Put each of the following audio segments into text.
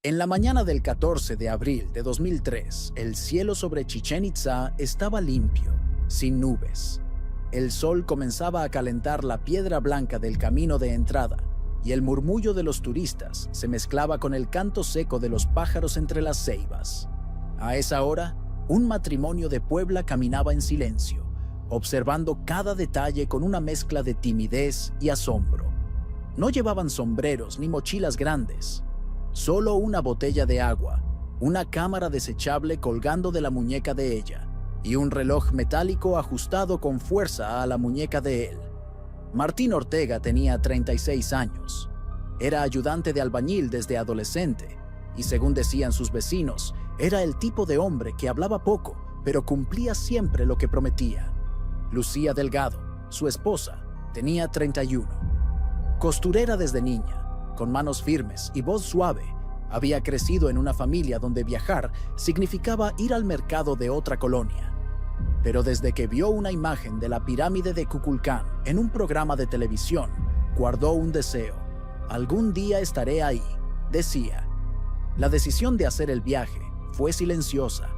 En la mañana del 14 de abril de 2003, el cielo sobre Chichén Itzá estaba limpio, sin nubes. El sol comenzaba a calentar la piedra blanca del camino de entrada, y el murmullo de los turistas se mezclaba con el canto seco de los pájaros entre las ceibas. A esa hora, un matrimonio de Puebla caminaba en silencio, observando cada detalle con una mezcla de timidez y asombro. No llevaban sombreros ni mochilas grandes, solo una botella de agua, una cámara desechable colgando de la muñeca de ella y un reloj metálico ajustado con fuerza a la muñeca de él. Martín Ortega tenía 36 años. Era ayudante de albañil desde adolescente y, según decían sus vecinos, era el tipo de hombre que hablaba poco, pero cumplía siempre lo que prometía. Lucía Delgado, su esposa, tenía 31. Costurera desde niña, con manos firmes y voz suave, había crecido en una familia donde viajar significaba ir al mercado de otra colonia. Pero desde que vio una imagen de la pirámide de Kukulcán en un programa de televisión, guardó un deseo. Algún día estaré ahí, decía. La decisión de hacer el viaje fue silenciosa.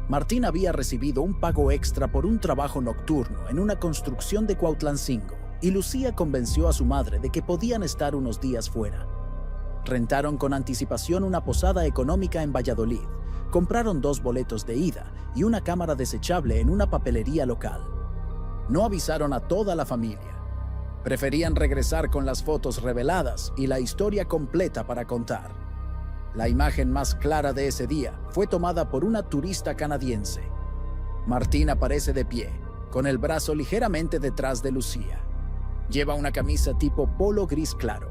Martín había recibido un pago extra por un trabajo nocturno en una construcción de Cuautlancingo, y Lucía convenció a su madre de que podían estar unos días fuera. Rentaron con anticipación una posada económica en Valladolid, compraron 2 boletos de ida y una cámara desechable en una papelería local. No avisaron a toda la familia. Preferían regresar con las fotos reveladas y la historia completa para contar. La imagen más clara de ese día fue tomada por una turista canadiense. Martín aparece de pie, con el brazo ligeramente detrás de Lucía. Lleva una camisa tipo polo gris claro,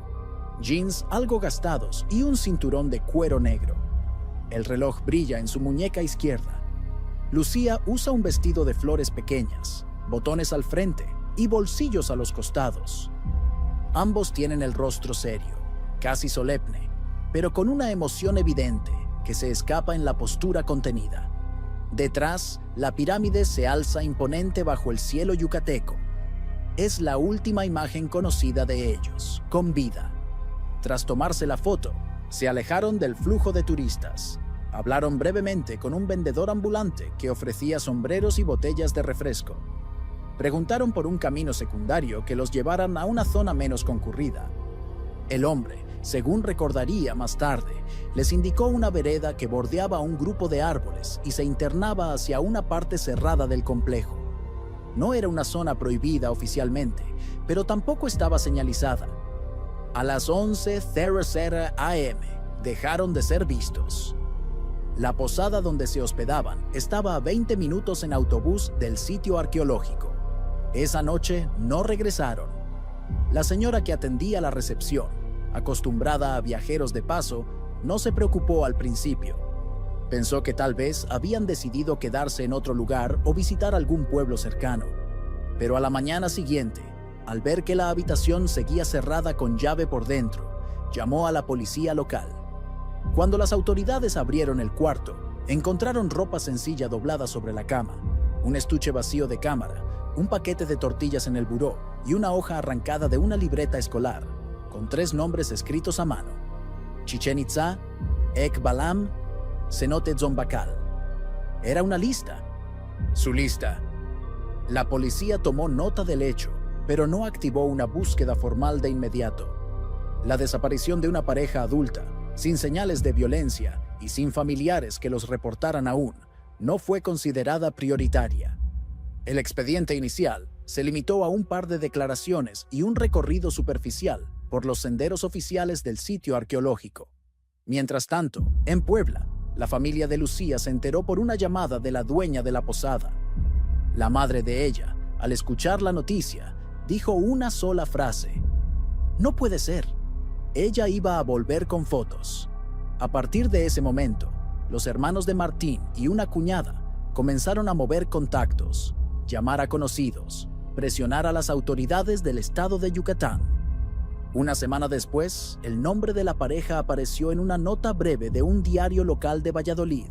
jeans algo gastados y un cinturón de cuero negro. El reloj brilla en su muñeca izquierda. Lucía usa un vestido de flores pequeñas, botones al frente y bolsillos a los costados. Ambos tienen el rostro serio, casi solemne, pero con una emoción evidente que se escapa en la postura contenida. Detrás, la pirámide se alza imponente bajo el cielo yucateco. Es la última imagen conocida de ellos, con vida. Tras tomarse la foto, se alejaron del flujo de turistas. Hablaron brevemente con un vendedor ambulante que ofrecía sombreros y botellas de refresco. Preguntaron por un camino secundario que los llevaran a una zona menos concurrida. El hombre, según recordaría más tarde, les indicó una vereda que bordeaba un grupo de árboles y se internaba hacia una parte cerrada del complejo. No era una zona prohibida oficialmente, pero tampoco estaba señalizada. A las 11:00 am dejaron de ser vistos. La posada donde se hospedaban estaba a 20 minutos en autobús del sitio arqueológico. Esa noche no regresaron. La señora que atendía la recepción, acostumbrada a viajeros de paso, no se preocupó al principio. Pensó que tal vez habían decidido quedarse en otro lugar o visitar algún pueblo cercano. Pero a la mañana siguiente, al ver que la habitación seguía cerrada con llave por dentro, llamó a la policía local. Cuando las autoridades abrieron el cuarto, encontraron ropa sencilla doblada sobre la cama, un estuche vacío de cámara, un paquete de tortillas en el buró y una hoja arrancada de una libreta escolar, con 3 nombres escritos a mano: Chichén Itzá, Ekbalam, Cenote Tzombacal. Era una lista. Su lista. La policía tomó nota del hecho, pero no activó una búsqueda formal de inmediato. La desaparición de una pareja adulta, sin señales de violencia y sin familiares que los reportaran aún, no fue considerada prioritaria. El expediente inicial se limitó a un par de declaraciones y un recorrido superficial por los senderos oficiales del sitio arqueológico. Mientras tanto, en Puebla, la familia de Lucía se enteró por una llamada de la dueña de la posada. La madre de ella, al escuchar la noticia, dijo una sola frase: «No puede ser». Ella iba a volver con fotos. A partir de ese momento, los hermanos de Martín y una cuñada comenzaron a mover contactos, llamar a conocidos, presionar a las autoridades del estado de Yucatán. Una semana después, el nombre de la pareja apareció en una nota breve de un diario local de Valladolid.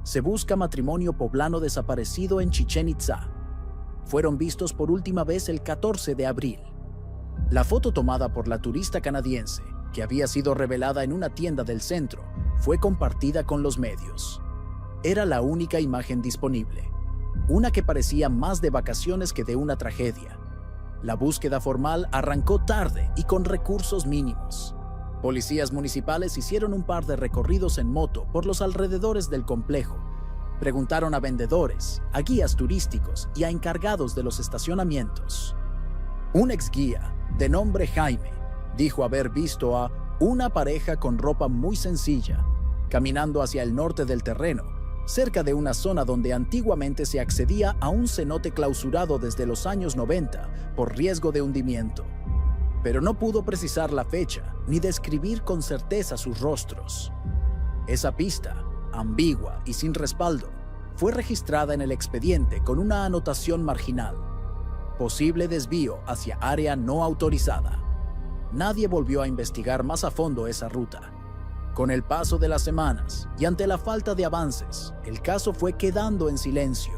Se busca matrimonio poblano desaparecido en Chichén Itzá. Fueron vistos por última vez el 14 de abril. La foto tomada por la turista canadiense que había sido revelada en una tienda del centro, fue compartida con los medios. Era la única imagen disponible, una que parecía más de vacaciones que de una tragedia. La búsqueda formal arrancó tarde y con recursos mínimos. Policías municipales hicieron un par de recorridos en moto por los alrededores del complejo. Preguntaron a vendedores, a guías turísticos y a encargados de los estacionamientos. Un exguía, de nombre Jaime, dijo haber visto a una pareja con ropa muy sencilla, caminando hacia el norte del terreno, cerca de una zona donde antiguamente se accedía a un cenote clausurado desde los años 90 por riesgo de hundimiento. Pero no pudo precisar la fecha ni describir con certeza sus rostros. Esa pista, ambigua y sin respaldo, fue registrada en el expediente con una anotación marginal: posible desvío hacia área no autorizada. Nadie volvió a investigar más a fondo esa ruta. Con el paso de las semanas y ante la falta de avances, el caso fue quedando en silencio.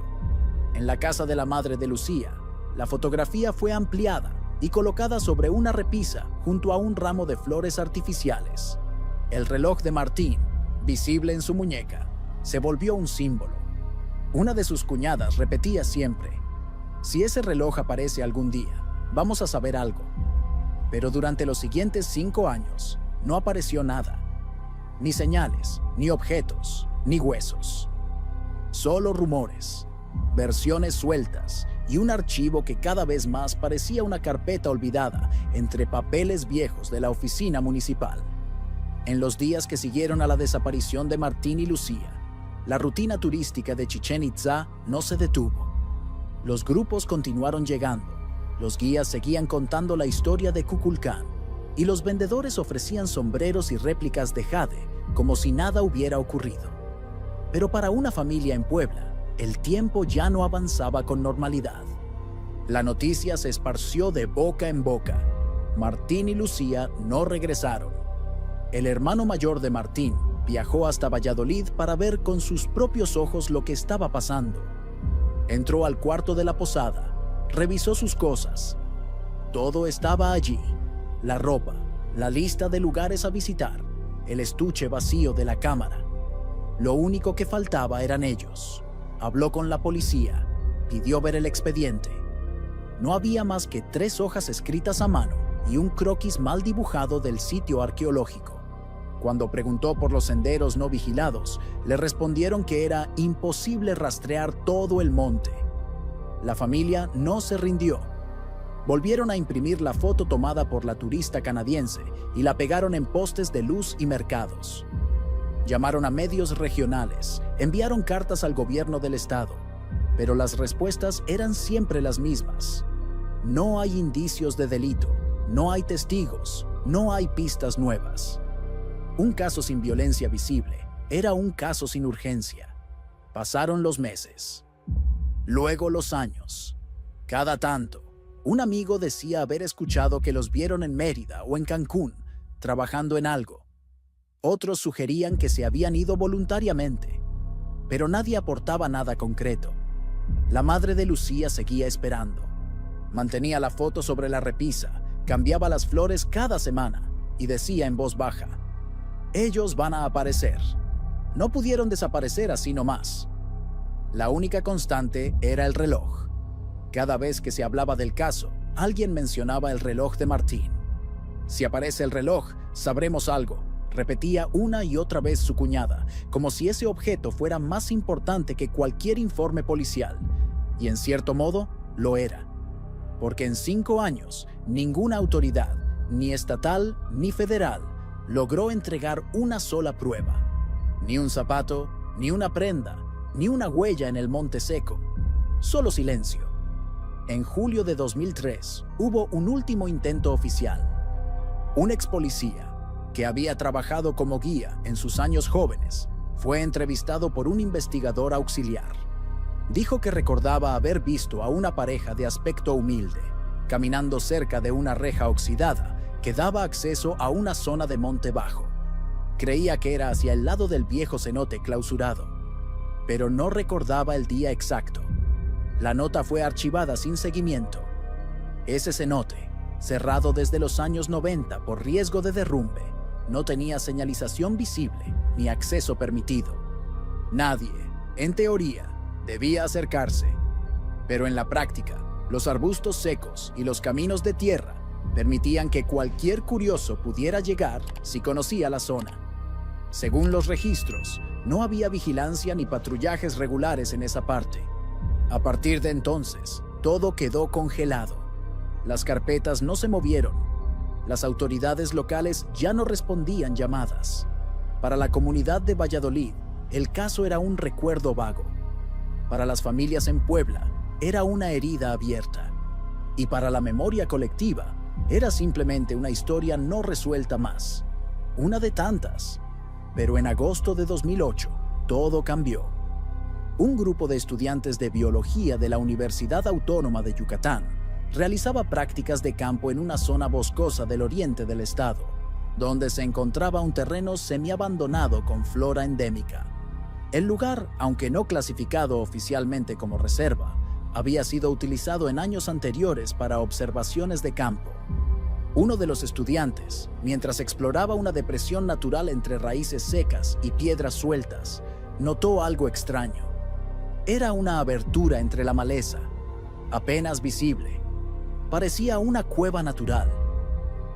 En la casa de la madre de Lucía, la fotografía fue ampliada y colocada sobre una repisa junto a un ramo de flores artificiales. El reloj de Martín, visible en su muñeca, se volvió un símbolo. Una de sus cuñadas repetía siempre: si ese reloj aparece algún día, vamos a saber algo. Pero durante los siguientes 5 años, no apareció nada. Ni señales, ni objetos, ni huesos. Solo rumores, versiones sueltas y un archivo que cada vez más parecía una carpeta olvidada entre papeles viejos de la oficina municipal. En los días que siguieron a la desaparición de Martín y Lucía, la rutina turística de Chichén Itzá no se detuvo. Los grupos continuaron llegando, los guías seguían contando la historia de Kukulcán y los vendedores ofrecían sombreros y réplicas de jade como si nada hubiera ocurrido. Pero para una familia en Puebla, el tiempo ya no avanzaba con normalidad. La noticia se esparció de boca en boca. Martín y Lucía no regresaron. El hermano mayor de Martín viajó hasta Valladolid para ver con sus propios ojos lo que estaba pasando. Entró al cuarto de la posada, revisó sus cosas. Todo estaba allí: la ropa, la lista de lugares a visitar, el estuche vacío de la cámara. Lo único que faltaba eran ellos. Habló con la policía, pidió ver el expediente. No había más que 3 hojas escritas a mano y un croquis mal dibujado del sitio arqueológico. Cuando preguntó por los senderos no vigilados, le respondieron que era imposible rastrear todo el monte. La familia no se rindió. Volvieron a imprimir la foto tomada por la turista canadiense y la pegaron en postes de luz y mercados. Llamaron a medios regionales, enviaron cartas al gobierno del estado, pero las respuestas eran siempre las mismas. No hay indicios de delito, no hay testigos, no hay pistas nuevas. Un caso sin violencia visible era un caso sin urgencia. Pasaron los meses, luego los años. Cada tanto, un amigo decía haber escuchado que los vieron en Mérida o en Cancún, trabajando en algo. Otros sugerían que se habían ido voluntariamente, pero nadie aportaba nada concreto. La madre de Lucía seguía esperando. Mantenía la foto sobre la repisa, cambiaba las flores cada semana y decía en voz baja: ellos van a aparecer. No pudieron desaparecer así nomás. La única constante era el reloj. Cada vez que se hablaba del caso, alguien mencionaba el reloj de Martín. Si aparece el reloj, sabremos algo, repetía una y otra vez su cuñada, como si ese objeto fuera más importante que cualquier informe policial. Y en cierto modo, lo era. Porque en 5 años, ninguna autoridad, ni estatal ni federal, logró entregar una sola prueba. Ni un zapato, ni una prenda, ni una huella en el Monte Seco. Solo silencio. En julio de 2003, hubo un último intento oficial. Un ex policía, que había trabajado como guía en sus años jóvenes, fue entrevistado por un investigador auxiliar. Dijo que recordaba haber visto a una pareja de aspecto humilde, caminando cerca de una reja oxidada que daba acceso a una zona de monte bajo. Creía que era hacia el lado del viejo cenote clausurado, pero no recordaba el día exacto. La nota fue archivada sin seguimiento. Ese cenote, cerrado desde los años 90 por riesgo de derrumbe. No tenía señalización visible ni acceso permitido. Nadie, en teoría, debía acercarse. Pero en la práctica, los arbustos secos y los caminos de tierra permitían que cualquier curioso pudiera llegar si conocía la zona. Según los registros, no había vigilancia ni patrullajes regulares en esa parte. A partir de entonces, todo quedó congelado. Las carpetas no se movieron. Las autoridades locales ya no respondían llamadas. Para la comunidad de Valladolid, el caso era un recuerdo vago. Para las familias en Puebla, era una herida abierta. Y para la memoria colectiva, era simplemente una historia no resuelta más. Una de tantas. Pero en agosto de 2008, todo cambió. Un grupo de estudiantes de biología de la Universidad Autónoma de Yucatán realizaba prácticas de campo en una zona boscosa del oriente del estado, donde se encontraba un terreno semiabandonado con flora endémica. El lugar, aunque no clasificado oficialmente como reserva, había sido utilizado en años anteriores para observaciones de campo. Uno de los estudiantes, mientras exploraba una depresión natural entre raíces secas y piedras sueltas, notó algo extraño. Era una abertura entre la maleza, apenas visible. Parecía una cueva natural.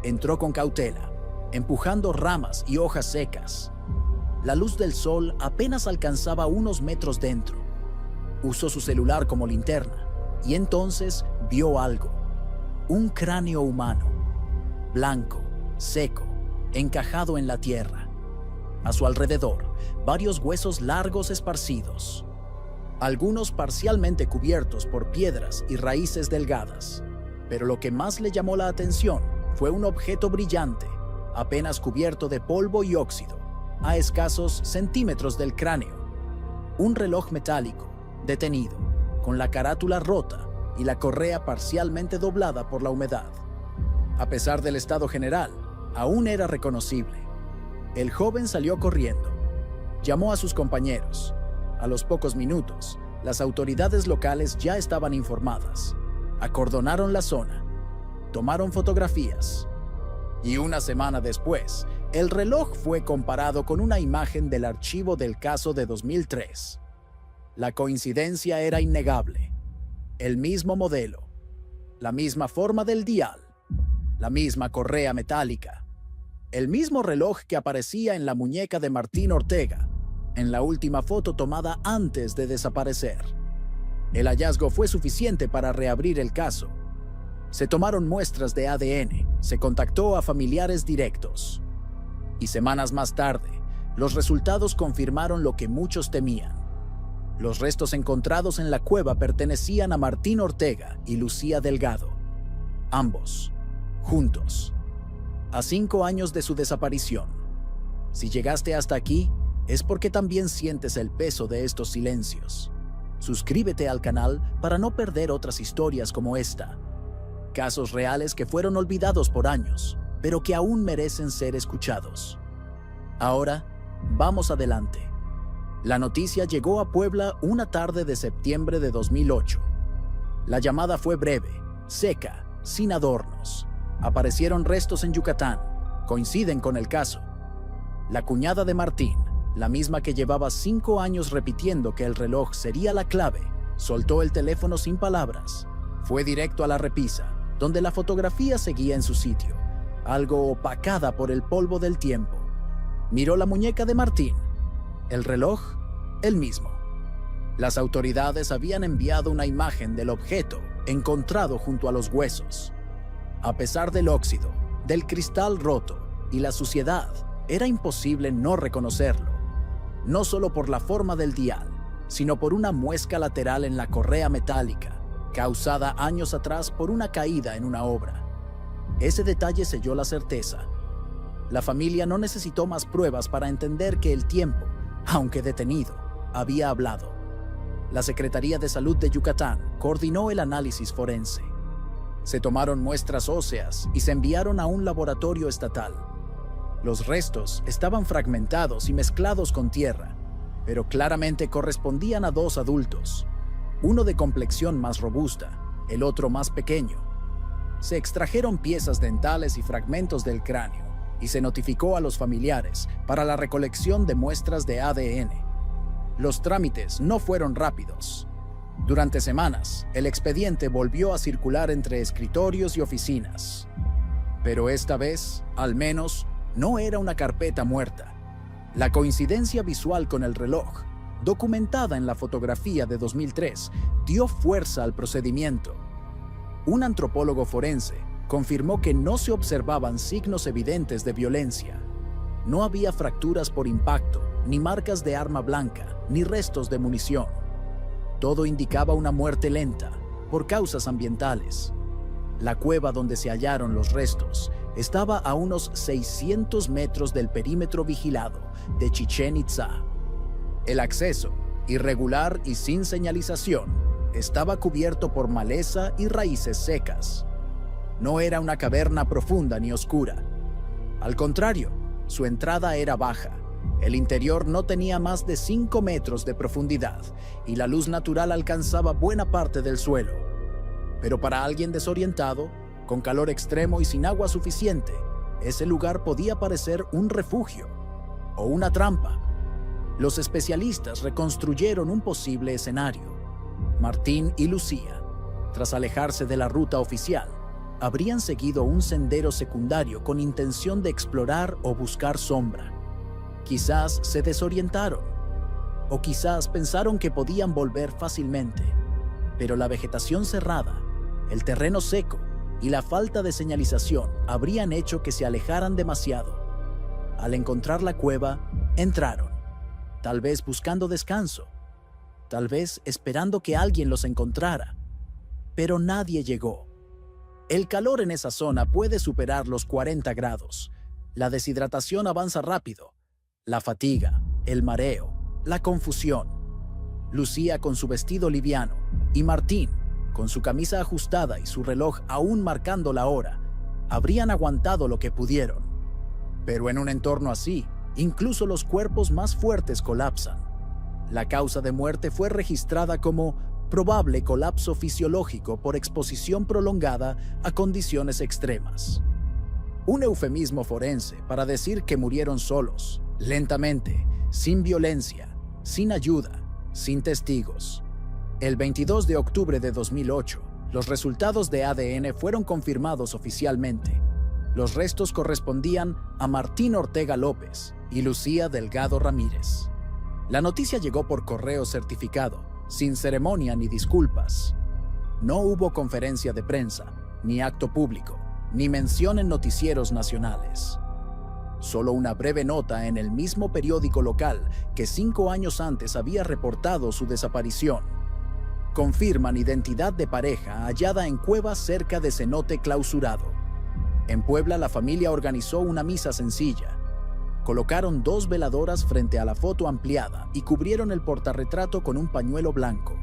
Entró con cautela, empujando ramas y hojas secas. La luz del sol apenas alcanzaba unos metros dentro. Usó su celular como linterna y entonces vio algo. Un cráneo humano, blanco, seco, encajado en la tierra. A su alrededor, varios huesos largos esparcidos, algunos parcialmente cubiertos por piedras y raíces delgadas. Pero lo que más le llamó la atención fue un objeto brillante, apenas cubierto de polvo y óxido, a escasos centímetros del cráneo. Un reloj metálico, detenido, con la carátula rota y la correa parcialmente doblada por la humedad. A pesar del estado general, aún era reconocible. El joven salió corriendo. Llamó a sus compañeros. A los pocos minutos, las autoridades locales ya estaban informadas. Acordonaron la zona. Tomaron fotografías. Y una semana después, el reloj fue comparado con una imagen del archivo del caso de 2003. La coincidencia era innegable. El mismo modelo, la misma forma del dial, la misma correa metálica, el mismo reloj que aparecía en la muñeca de Martín Ortega, en la última foto tomada antes de desaparecer. El hallazgo fue suficiente para reabrir el caso. Se tomaron muestras de ADN, se contactó a familiares directos. Y semanas más tarde, los resultados confirmaron lo que muchos temían. Los restos encontrados en la cueva pertenecían a Martín Ortega y Lucía Delgado. Ambos, juntos, a 5 años de su desaparición. Si llegaste hasta aquí, es porque también sientes el peso de estos silencios. Suscríbete al canal para no perder otras historias como esta. Casos reales que fueron olvidados por años, pero que aún merecen ser escuchados. Ahora, vamos adelante. La noticia llegó a Puebla una tarde de septiembre de 2008. La llamada fue breve, seca, sin adornos. Aparecieron restos en Yucatán. Coinciden con el caso. La cuñada de Martín, la misma que llevaba 5 años repitiendo que el reloj sería la clave, soltó el teléfono sin palabras. Fue directo a la repisa, donde la fotografía seguía en su sitio, algo opacada por el polvo del tiempo. Miró la muñeca de Martín. El reloj, el mismo. Las autoridades habían enviado una imagen del objeto encontrado junto a los huesos. A pesar del óxido, del cristal roto y la suciedad, era imposible no reconocerlo. No solo por la forma del dial, sino por una muesca lateral en la correa metálica, causada años atrás por una caída en una obra. Ese detalle selló la certeza. La familia no necesitó más pruebas para entender que el tiempo, aunque detenido, había hablado. La Secretaría de Salud de Yucatán coordinó el análisis forense. Se tomaron muestras óseas y se enviaron a un laboratorio estatal. Los restos estaban fragmentados y mezclados con tierra, pero claramente correspondían a 2 adultos, uno de complexión más robusta, el otro más pequeño. se extrajeron piezas dentales y fragmentos del cráneo y se notificó a los familiares para la recolección de muestras de ADN. Los trámites no fueron rápidos. Durante semanas, el expediente volvió a circular entre escritorios y oficinas. Pero esta vez, al menos, no era una carpeta muerta. La coincidencia visual con el reloj, documentada en la fotografía de 2003, dio fuerza al procedimiento. Un antropólogo forense confirmó que no se observaban signos evidentes de violencia. No había fracturas por impacto, ni marcas de arma blanca, ni restos de munición. Todo indicaba una muerte lenta, por causas ambientales. La cueva donde se hallaron los restos estaba a unos 600 metros del perímetro vigilado de Chichén Itzá. El acceso, irregular y sin señalización, estaba cubierto por maleza y raíces secas. No era una caverna profunda ni oscura. Al contrario, su entrada era baja. El interior no tenía más de 5 metros de profundidad y la luz natural alcanzaba buena parte del suelo. Pero para alguien desorientado, con calor extremo y sin agua suficiente, ese lugar podía parecer un refugio o una trampa. Los especialistas reconstruyeron un posible escenario. Martín y Lucía, tras alejarse de la ruta oficial, habrían seguido un sendero secundario con intención de explorar o buscar sombra. Quizás se desorientaron, o quizás pensaron que podían volver fácilmente, pero la vegetación cerrada, el terreno seco y la falta de señalización habrían hecho que se alejaran demasiado. Al encontrar la cueva, entraron, tal vez buscando descanso, tal vez esperando que alguien los encontrara, pero nadie llegó. El calor en esa zona puede superar los 40 grados. La deshidratación avanza rápido. La fatiga, el mareo, la confusión. Lucía con su vestido liviano y Martín, con su camisa ajustada y su reloj aún marcando la hora, habrían aguantado lo que pudieron. Pero en un entorno así, incluso los cuerpos más fuertes colapsan. La causa de muerte fue registrada como probable colapso fisiológico por exposición prolongada a condiciones extremas. Un eufemismo forense para decir que murieron solos, lentamente, sin violencia, sin ayuda, sin testigos. El 22 de octubre de 2008, los resultados de ADN fueron confirmados oficialmente. Los restos correspondían a Martín Ortega López y Lucía Delgado Ramírez. La noticia llegó por correo certificado, sin ceremonia ni disculpas. No hubo conferencia de prensa, ni acto público, ni mención en noticieros nacionales. Solo una breve nota en el mismo periódico local que 5 años antes había reportado su desaparición. Confirman identidad de pareja hallada en cueva cerca de cenote clausurado. En Puebla, la familia organizó una misa sencilla. Colocaron 2 veladoras frente a la foto ampliada y cubrieron el portarretrato con un pañuelo blanco.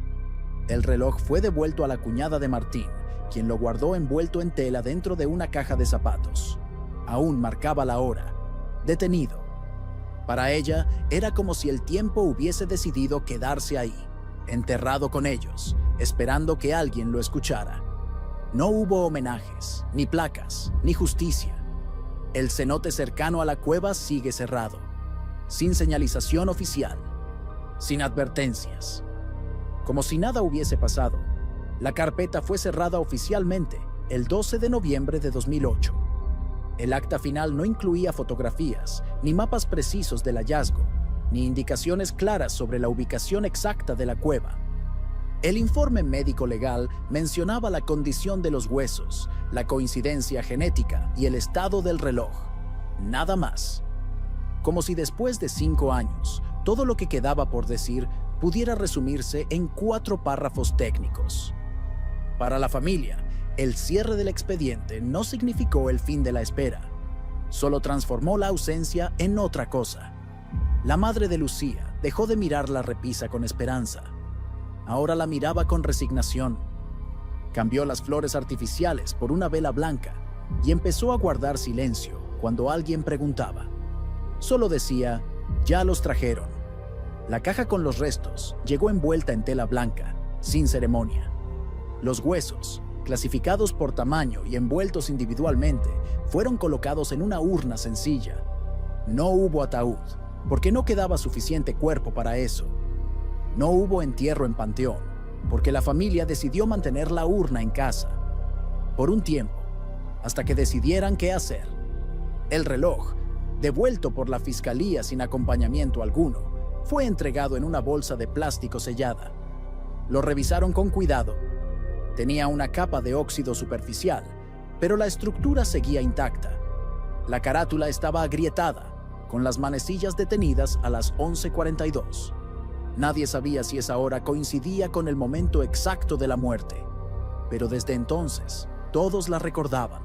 El reloj fue devuelto a la cuñada de Martín, quien lo guardó envuelto en tela dentro de una caja de zapatos. Aún marcaba la hora. Detenido. Para ella, era como si el tiempo hubiese decidido quedarse ahí, enterrado con ellos, esperando que alguien lo escuchara. No hubo homenajes, ni placas, ni justicia. El cenote cercano a la cueva sigue cerrado, sin señalización oficial, sin advertencias. Como si nada hubiese pasado, la carpeta fue cerrada oficialmente el 12 de noviembre de 2008. El acta final no incluía fotografías, ni mapas precisos del hallazgo, ni indicaciones claras sobre la ubicación exacta de la cueva. El informe médico legal mencionaba la condición de los huesos, la coincidencia genética y el estado del reloj. Nada más. Como si después de 5 años, todo lo que quedaba por decir pudiera resumirse en 4 párrafos técnicos. Para la familia, el cierre del expediente no significó el fin de la espera. Solo transformó la ausencia en otra cosa. La madre de Lucía dejó de mirar la repisa con esperanza. Ahora la miraba con resignación. Cambió las flores artificiales por una vela blanca y empezó a guardar silencio cuando alguien preguntaba. Solo decía, ya los trajeron. La caja con los restos llegó envuelta en tela blanca, sin ceremonia. Los huesos, clasificados por tamaño y envueltos individualmente, fueron colocados en una urna sencilla. No hubo ataúd, porque no quedaba suficiente cuerpo para eso. No hubo entierro en panteón, porque la familia decidió mantener la urna en casa. Por un tiempo, hasta que decidieran qué hacer. El reloj, devuelto por la fiscalía sin acompañamiento alguno, fue entregado en una bolsa de plástico sellada. Lo revisaron con cuidado. Tenía una capa de óxido superficial, pero la estructura seguía intacta. La carátula estaba agrietada, con las manecillas detenidas a las 11:42. Nadie sabía si esa hora coincidía con el momento exacto de la muerte, pero desde entonces todos la recordaban.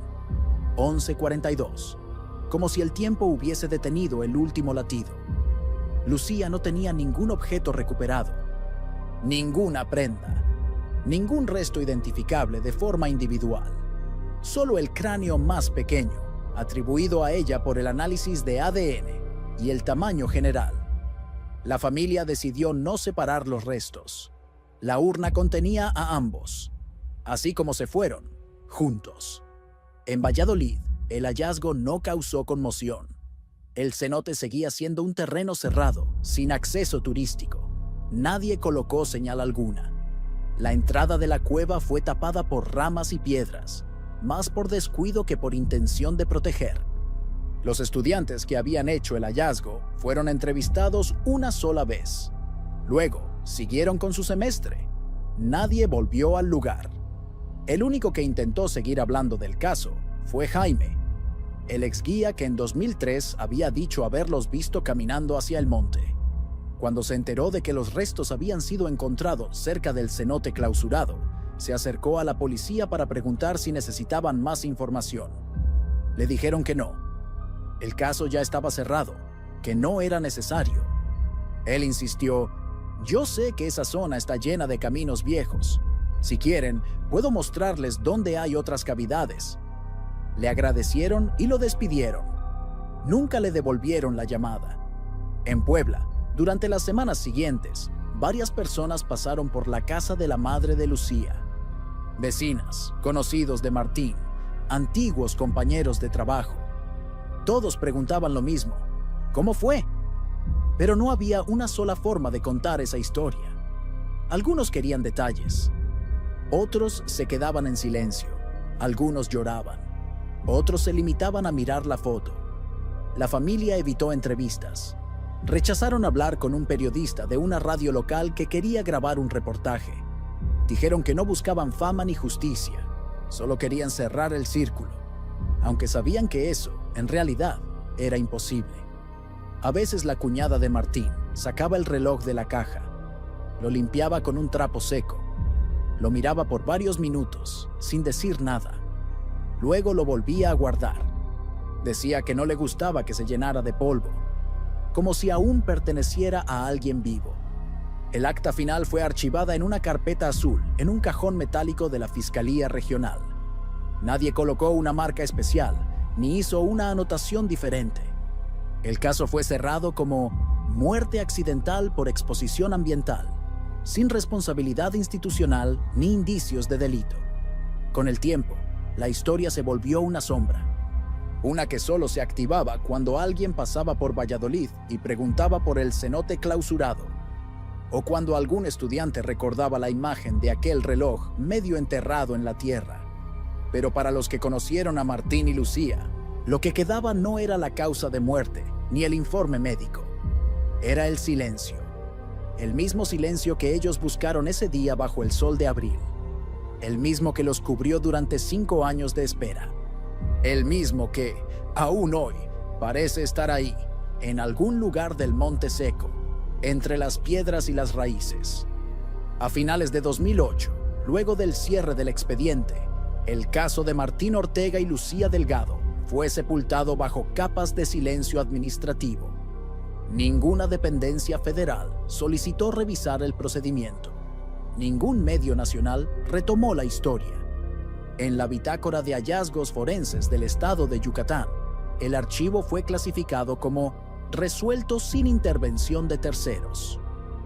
11:42, como si el tiempo hubiese detenido el último latido. Lucía no tenía ningún objeto recuperado, ninguna prenda, ningún resto identificable de forma individual. Solo el cráneo más pequeño, atribuido a ella por el análisis de ADN, y el tamaño general. La familia decidió no separar los restos. La urna contenía a ambos, así como se fueron, juntos. En Valladolid, el hallazgo no causó conmoción. El cenote seguía siendo un terreno cerrado, sin acceso turístico. Nadie colocó señal alguna. La entrada de la cueva fue tapada por ramas y piedras, más por descuido que por intención de proteger. Los estudiantes que habían hecho el hallazgo fueron entrevistados una sola vez. Luego, siguieron con su semestre. Nadie volvió al lugar. El único que intentó seguir hablando del caso fue Jaime, el exguía que en 2003 había dicho haberlos visto caminando hacia el monte. Cuando se enteró de que los restos habían sido encontrados cerca del cenote clausurado, se acercó a la policía para preguntar si necesitaban más información. Le dijeron que no. El caso ya estaba cerrado, que no era necesario. Él insistió: «Yo sé que esa zona está llena de caminos viejos. Si quieren, puedo mostrarles dónde hay otras cavidades». Le agradecieron y lo despidieron. Nunca le devolvieron la llamada. En Puebla, durante las semanas siguientes, varias personas pasaron por la casa de la madre de Lucía. Vecinas, conocidos de Martín, antiguos compañeros de trabajo. Todos preguntaban lo mismo: ¿cómo fue? Pero no había una sola forma de contar esa historia. Algunos querían detalles. Otros se quedaban en silencio. Algunos lloraban. Otros se limitaban a mirar la foto. La familia evitó entrevistas. Rechazaron hablar con un periodista de una radio local que quería grabar un reportaje. Dijeron que no buscaban fama ni justicia, solo querían cerrar el círculo, aunque sabían que eso, en realidad, era imposible. A veces la cuñada de Martín sacaba el reloj de la caja, lo limpiaba con un trapo seco, lo miraba por varios minutos, sin decir nada. Luego lo volvía a guardar. Decía que no le gustaba que se llenara de polvo, como si aún perteneciera a alguien vivo. El acta final fue archivada en una carpeta azul, en un cajón metálico de la Fiscalía Regional. Nadie colocó una marca especial, ni hizo una anotación diferente. El caso fue cerrado como muerte accidental por exposición ambiental, sin responsabilidad institucional ni indicios de delito. Con el tiempo, la historia se volvió una sombra. Una que solo se activaba cuando alguien pasaba por Valladolid y preguntaba por el cenote clausurado, o cuando algún estudiante recordaba la imagen de aquel reloj medio enterrado en la tierra. Pero para los que conocieron a Martín y Lucía, lo que quedaba no era la causa de muerte ni el informe médico. Era el silencio. El mismo silencio que ellos buscaron ese día bajo el sol de abril. El mismo que los cubrió durante 5 años de espera. El mismo que, aún hoy, parece estar ahí, en algún lugar del Monte Seco, entre las piedras y las raíces. A finales de 2008, luego del cierre del expediente, el caso de Martín Ortega y Lucía Delgado fue sepultado bajo capas de silencio administrativo. Ninguna dependencia federal solicitó revisar el procedimiento. Ningún medio nacional retomó la historia. En la bitácora de hallazgos forenses del estado de Yucatán, el archivo fue clasificado como resuelto sin intervención de terceros.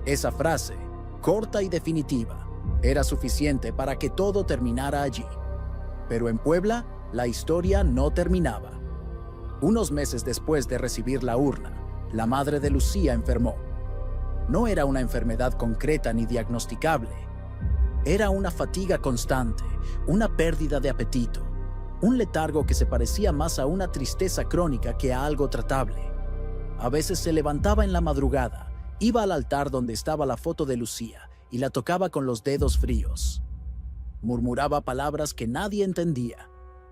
Esa frase, corta y definitiva, era suficiente para que todo terminara allí, Pero en Puebla, la historia no terminaba. Unos meses después de recibir la urna, la madre de Lucía enfermó. No era una enfermedad concreta ni diagnosticable. Era una fatiga constante, una pérdida de apetito, un letargo que se parecía más a una tristeza crónica que a algo tratable. A veces se levantaba en la madrugada, iba al altar donde estaba la foto de Lucía y la tocaba con los dedos fríos. Murmuraba palabras que nadie entendía,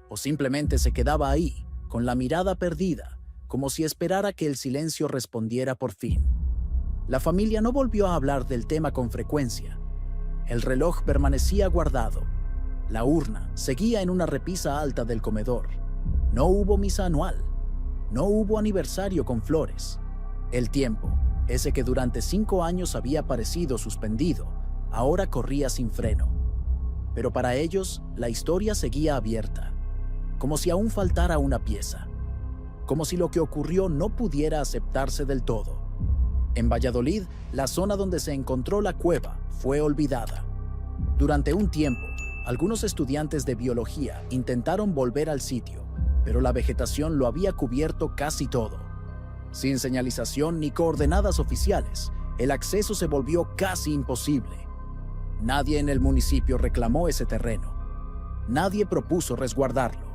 o simplemente se quedaba ahí, con la mirada perdida, como si esperara que el silencio respondiera por fin. La familia no volvió a hablar del tema con frecuencia. El reloj permanecía guardado. La urna seguía en una repisa alta del comedor. No hubo misa anual. No hubo aniversario con flores. El tiempo, ese que durante 5 años había parecido suspendido, ahora corría sin freno. Pero para ellos, la historia seguía abierta, como si aún faltara una pieza, como si lo que ocurrió no pudiera aceptarse del todo. En Valladolid, la zona donde se encontró la cueva fue olvidada. Durante un tiempo, algunos estudiantes de biología intentaron volver al sitio, pero la vegetación lo había cubierto casi todo. Sin señalización ni coordenadas oficiales, el acceso se volvió casi imposible. Nadie en el municipio reclamó ese terreno. Nadie propuso resguardarlo.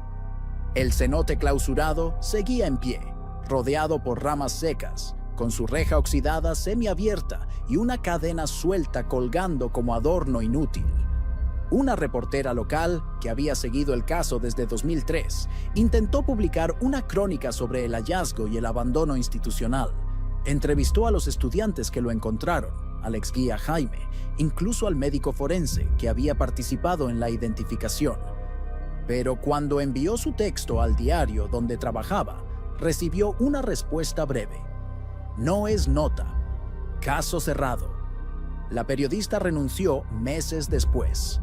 El cenote clausurado seguía en pie, rodeado por ramas secas, con su reja oxidada semiabierta y una cadena suelta colgando como adorno inútil. Una reportera local, que había seguido el caso desde 2003, intentó publicar una crónica sobre el hallazgo y el abandono institucional. Entrevistó a los estudiantes que lo encontraron, al exguía Jaime, incluso al médico forense que había participado en la identificación. Pero cuando envió su texto al diario donde trabajaba, recibió una respuesta breve. No es nota. Caso cerrado. La periodista renunció meses después.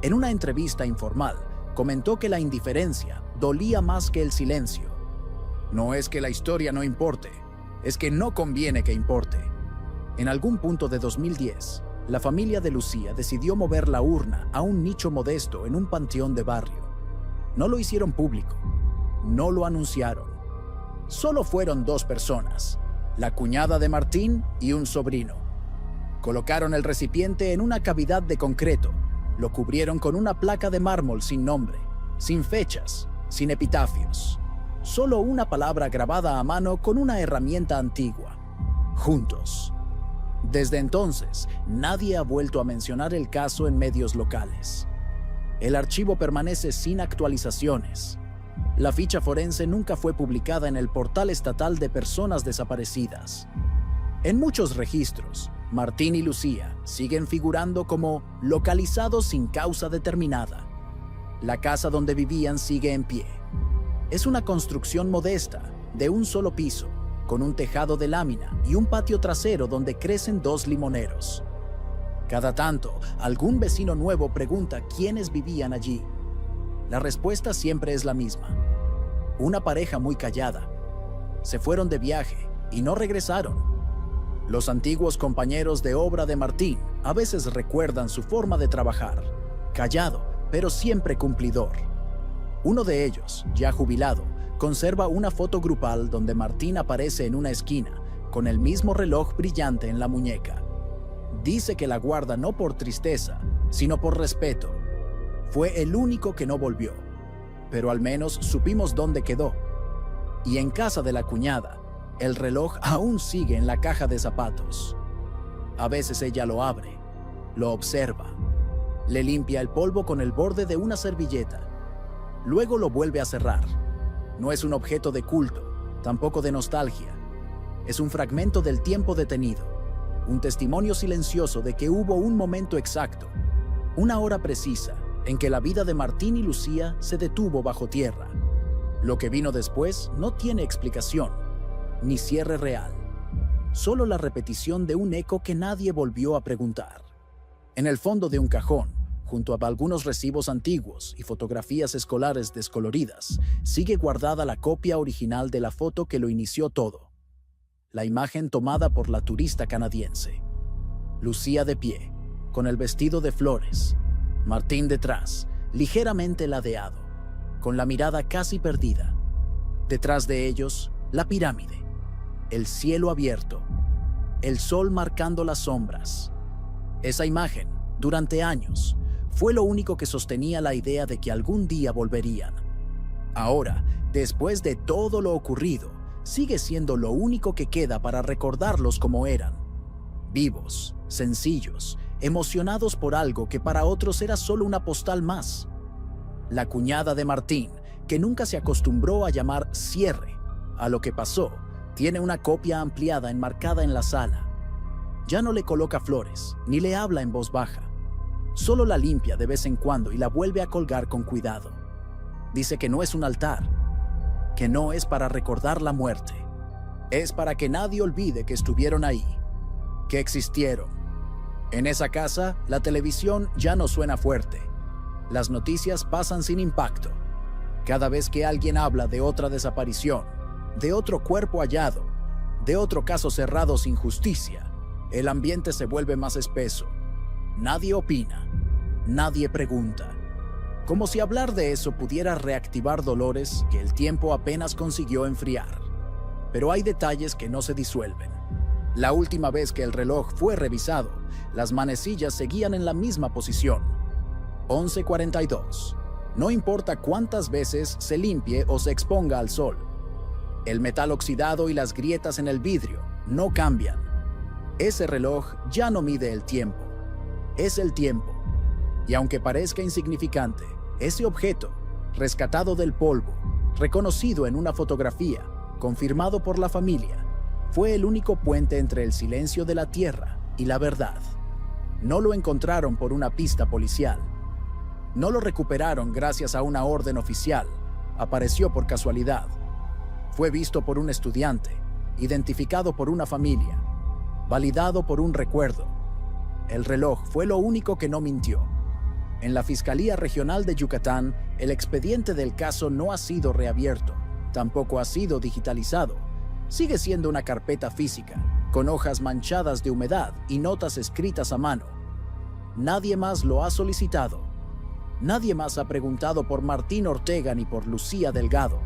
En una entrevista informal, comentó que la indiferencia dolía más que el silencio. No es que la historia no importe, es que no conviene que importe. En algún punto de 2010, la familia de Lucía decidió mover la urna a un nicho modesto en un panteón de barrio. No lo hicieron público, no lo anunciaron. Solo fueron 2 personas, la cuñada de Martín y un sobrino. Colocaron el recipiente en una cavidad de concreto, lo cubrieron con una placa de mármol sin nombre, sin fechas, sin epitafios. Solo una palabra grabada a mano con una herramienta antigua. Juntos. Desde entonces, nadie ha vuelto a mencionar el caso en medios locales. El archivo permanece sin actualizaciones. La ficha forense nunca fue publicada en el portal estatal de personas desaparecidas. En muchos registros, Martín y Lucía siguen figurando como localizados sin causa determinada. La casa donde vivían sigue en pie. Es una construcción modesta, de un solo piso, con un tejado de lámina y un patio trasero donde crecen 2 limoneros. Cada tanto, algún vecino nuevo pregunta quiénes vivían allí. La respuesta siempre es la misma. Una pareja muy callada. Se fueron de viaje y no regresaron. Los antiguos compañeros de obra de Martín a veces recuerdan su forma de trabajar. Callado, pero siempre cumplidor. Uno de ellos, ya jubilado, conserva una foto grupal donde Martín aparece en una esquina, con el mismo reloj brillante en la muñeca. Dice que la guarda no por tristeza, sino por respeto. Fue el único que no volvió, pero al menos supimos dónde quedó. Y en casa de la cuñada, el reloj aún sigue en la caja de zapatos. A veces ella lo abre, lo observa, le limpia el polvo con el borde de una servilleta. Luego lo vuelve a cerrar. No es un objeto de culto, tampoco de nostalgia. Es un fragmento del tiempo detenido, un testimonio silencioso de que hubo un momento exacto, una hora precisa, en que la vida de Martín y Lucía se detuvo bajo tierra. Lo que vino después no tiene explicación, ni cierre real. Solo la repetición de un eco que nadie volvió a preguntar. En el fondo de un cajón, junto a algunos recibos antiguos y fotografías escolares descoloridas, sigue guardada la copia original de la foto que lo inició todo. La imagen tomada por la turista canadiense. Lucía de pie, con el vestido de flores. Martín detrás, ligeramente ladeado, con la mirada casi perdida. Detrás de ellos, la pirámide, el cielo abierto, el sol marcando las sombras. Esa imagen, durante años, fue lo único que sostenía la idea de que algún día volverían. Ahora, después de todo lo ocurrido, sigue siendo lo único que queda para recordarlos como eran. Vivos, sencillos, emocionados por algo que para otros era solo una postal más. La cuñada de Martín, que nunca se acostumbró a llamar cierre a lo que pasó, tiene una copia ampliada enmarcada en la sala. Ya no le coloca flores, ni le habla en voz baja. Solo la limpia de vez en cuando y la vuelve a colgar con cuidado. Dice que no es un altar, que no es para recordar la muerte. Es para que nadie olvide que estuvieron ahí, que existieron. En esa casa, la televisión ya no suena fuerte. Las noticias pasan sin impacto. Cada vez que alguien habla de otra desaparición, de otro cuerpo hallado, de otro caso cerrado sin justicia, el ambiente se vuelve más espeso. Nadie opina, nadie pregunta. Como si hablar de eso pudiera reactivar dolores que el tiempo apenas consiguió enfriar. Pero hay detalles que no se disuelven. La última vez que el reloj fue revisado, las manecillas seguían en la misma posición. 11:42. No importa cuántas veces se limpie o se exponga al sol. El metal oxidado y las grietas en el vidrio no cambian. Ese reloj ya no mide el tiempo. Es el tiempo. Y aunque parezca insignificante, ese objeto, rescatado del polvo, reconocido en una fotografía, confirmado por la familia, fue el único puente entre el silencio de la tierra y la verdad. No lo encontraron por una pista policial. No lo recuperaron gracias a una orden oficial. Apareció por casualidad. Fue visto por un estudiante, identificado por una familia, validado por un recuerdo. El reloj fue lo único que no mintió. En la Fiscalía Regional de Yucatán, el expediente del caso no ha sido reabierto, tampoco ha sido digitalizado. Sigue siendo una carpeta física, con hojas manchadas de humedad y notas escritas a mano. Nadie más lo ha solicitado. Nadie más ha preguntado por Martín Ortega ni por Lucía Delgado.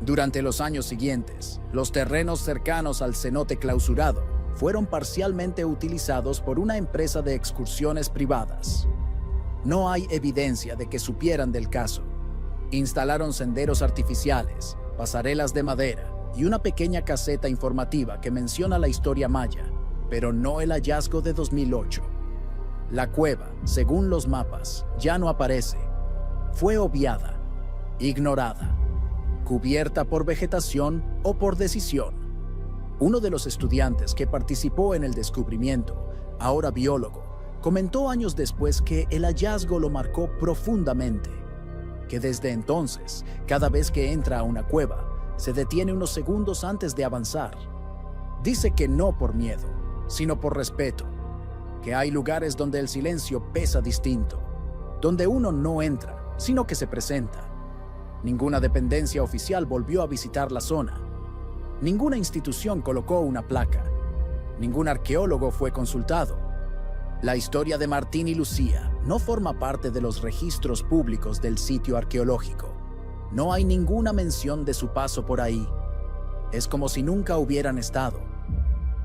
Durante los años siguientes, los terrenos cercanos al cenote clausurado fueron parcialmente utilizados por una empresa de excursiones privadas. No hay evidencia de que supieran del caso. Instalaron senderos artificiales, pasarelas de madera y una pequeña caseta informativa que menciona la historia maya, pero no el hallazgo de 2008. La cueva, según los mapas, ya no aparece. Fue obviada, ignorada, cubierta por vegetación o por decisión. Uno de los estudiantes que participó en el descubrimiento, ahora biólogo, comentó años después que el hallazgo lo marcó profundamente, que desde entonces, cada vez que entra a una cueva, se detiene unos segundos antes de avanzar. Dice que no por miedo, sino por respeto, que hay lugares donde el silencio pesa distinto, donde uno no entra, sino que se presenta. Ninguna dependencia oficial volvió a visitar la zona. Ninguna institución colocó una placa. Ningún arqueólogo fue consultado. La historia de Martín y Lucía no forma parte de los registros públicos del sitio arqueológico. No hay ninguna mención de su paso por ahí. Es como si nunca hubieran estado.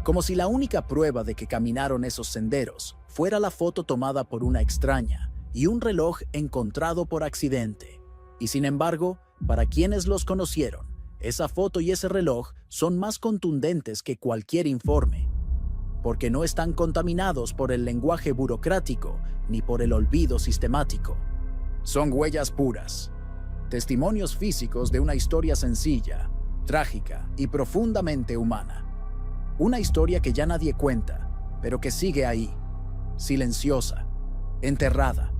Como si la única prueba de que caminaron esos senderos fuera la foto tomada por una extraña y un reloj encontrado por accidente. Y sin embargo, para quienes los conocieron, esa foto y ese reloj son más contundentes que cualquier informe, porque no están contaminados por el lenguaje burocrático ni por el olvido sistemático. Son huellas puras, testimonios físicos de una historia sencilla, trágica y profundamente humana. Una historia que ya nadie cuenta, pero que sigue ahí, silenciosa, enterrada,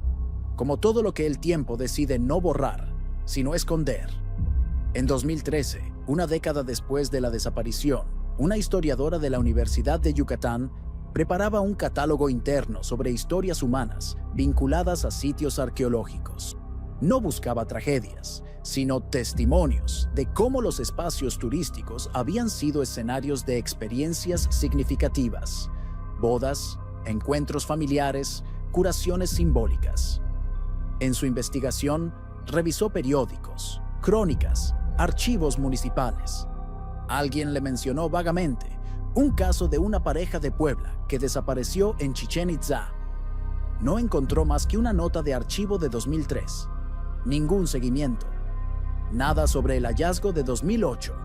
como todo lo que el tiempo decide no borrar, sino esconder. En 2013, una década después de la desaparición, una historiadora de la Universidad de Yucatán preparaba un catálogo interno sobre historias humanas vinculadas a sitios arqueológicos. No buscaba tragedias, sino testimonios de cómo los espacios turísticos habían sido escenarios de experiencias significativas, bodas, encuentros familiares, curaciones simbólicas. En su investigación, revisó periódicos, crónicas, archivos municipales. Alguien le mencionó vagamente un caso de una pareja de Puebla que desapareció en Chichén Itzá. No encontró más que una nota de archivo de 2003. Ningún seguimiento. Nada sobre el hallazgo de 2008.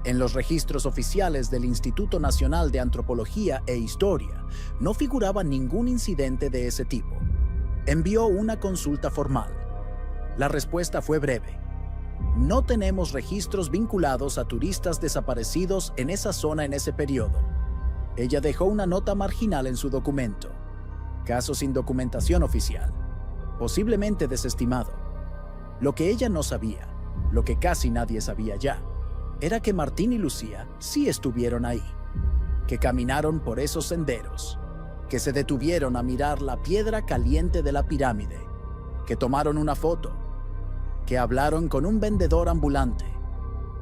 En los registros oficiales del Instituto Nacional de Antropología e Historia no figuraba ningún incidente de ese tipo. Envió una consulta formal. La respuesta fue breve. No tenemos registros vinculados a turistas desaparecidos en esa zona en ese periodo. Ella dejó una nota marginal en su documento. Caso sin documentación oficial. Posiblemente desestimado. Lo que ella no sabía, lo que casi nadie sabía ya, era que Martín y Lucía sí estuvieron ahí, que caminaron por esos senderos, que se detuvieron a mirar la piedra caliente de la pirámide, que tomaron una foto, que hablaron con un vendedor ambulante,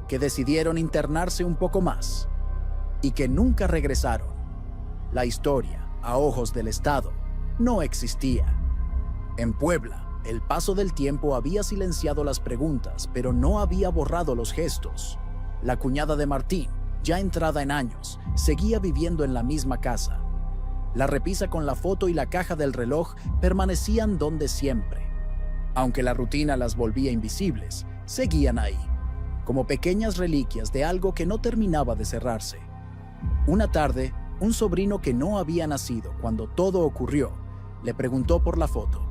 que decidieron internarse un poco más y que nunca regresaron. La historia, a ojos del Estado, no existía. En Puebla, el paso del tiempo había silenciado las preguntas, pero no había borrado los gestos. La cuñada de Martín, ya entrada en años, seguía viviendo en la misma casa. La repisa con la foto y la caja del reloj permanecían donde siempre. Aunque la rutina las volvía invisibles, seguían ahí, como pequeñas reliquias de algo que no terminaba de cerrarse. Una tarde, un sobrino que no había nacido cuando todo ocurrió, le preguntó por la foto.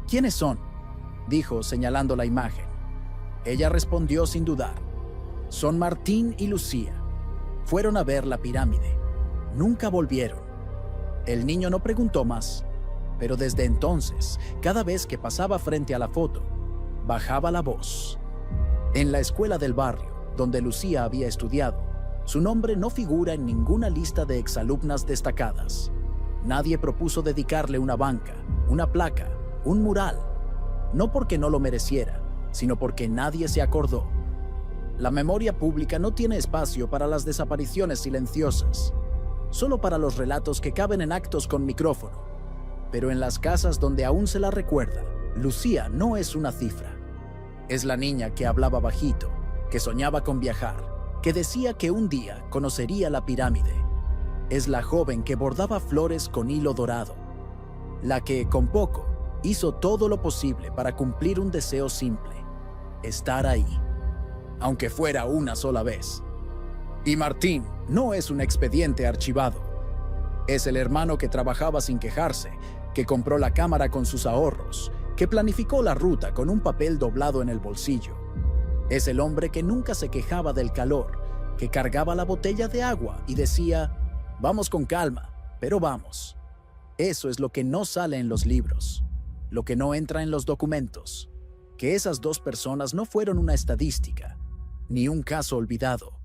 ¿Quiénes son?, dijo señalando la imagen. Ella respondió sin dudar. Son Martín y Lucía. Fueron a ver la pirámide. Nunca volvieron. El niño no preguntó más, pero desde entonces, cada vez que pasaba frente a la foto, bajaba la voz. En la escuela del barrio, donde Lucía había estudiado, su nombre no figura en ninguna lista de exalumnas destacadas. Nadie propuso dedicarle una banca, una placa, un mural, no porque no lo mereciera, sino porque nadie se acordó. La memoria pública no tiene espacio para las desapariciones silenciosas, solo para los relatos que caben en actos con micrófono. Pero en las casas donde aún se la recuerda, Lucía no es una cifra. Es la niña que hablaba bajito, que soñaba con viajar, que decía que un día conocería la pirámide. Es la joven que bordaba flores con hilo dorado, la que, con poco, hizo todo lo posible para cumplir un deseo simple: estar ahí, aunque fuera una sola vez. Y Martín no es un expediente archivado. Es el hermano que trabajaba sin quejarse, que compró la cámara con sus ahorros, que planificó la ruta con un papel doblado en el bolsillo. Es el hombre que nunca se quejaba del calor, que cargaba la botella de agua y decía: vamos con calma, pero vamos. Eso es lo que no sale en los libros, lo que no entra en los documentos, que esas dos personas no fueron una estadística, ni un caso olvidado.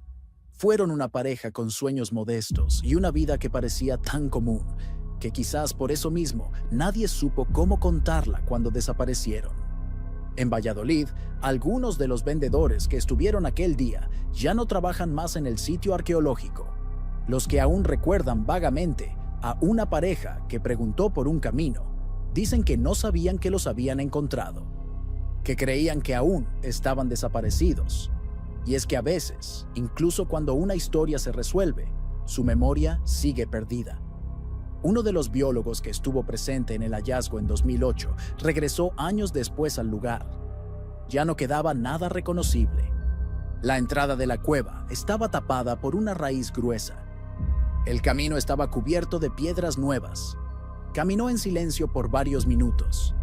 Fueron una pareja con sueños modestos y una vida que parecía tan común, que quizás por eso mismo nadie supo cómo contarla cuando desaparecieron. En Valladolid, algunos de los vendedores que estuvieron aquel día ya no trabajan más en el sitio arqueológico. Los que aún recuerdan vagamente a una pareja que preguntó por un camino, dicen que no sabían que los habían encontrado, que creían que aún estaban desaparecidos. Y es que a veces, incluso cuando una historia se resuelve, su memoria sigue perdida. Uno de los biólogos que estuvo presente en el hallazgo en 2008 regresó años después al lugar. Ya no quedaba nada reconocible. La entrada de la cueva estaba tapada por una raíz gruesa. El camino estaba cubierto de piedras nuevas. Caminó en silencio por varios minutos.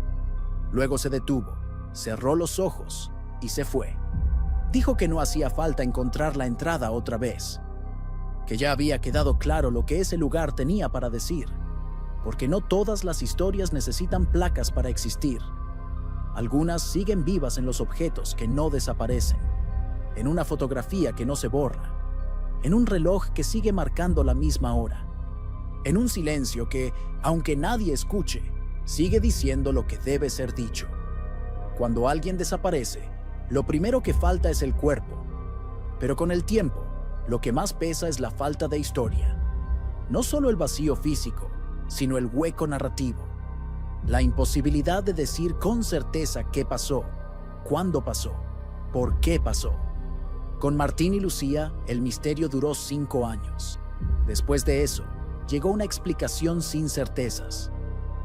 Luego se detuvo, cerró los ojos y se fue. Dijo que no hacía falta encontrar la entrada otra vez, que ya había quedado claro lo que ese lugar tenía para decir, porque no todas las historias necesitan placas para existir. Algunas siguen vivas en los objetos que no desaparecen, en una fotografía que no se borra, en un reloj que sigue marcando la misma hora, en un silencio que, aunque nadie escuche, sigue diciendo lo que debe ser dicho. Cuando alguien desaparece, lo primero que falta es el cuerpo, pero con el tiempo, lo que más pesa es la falta de historia. No solo el vacío físico, sino el hueco narrativo. La imposibilidad de decir con certeza qué pasó, cuándo pasó, por qué pasó. Con Martín y Lucía, el misterio duró 5 años. Después de eso, llegó una explicación sin certezas.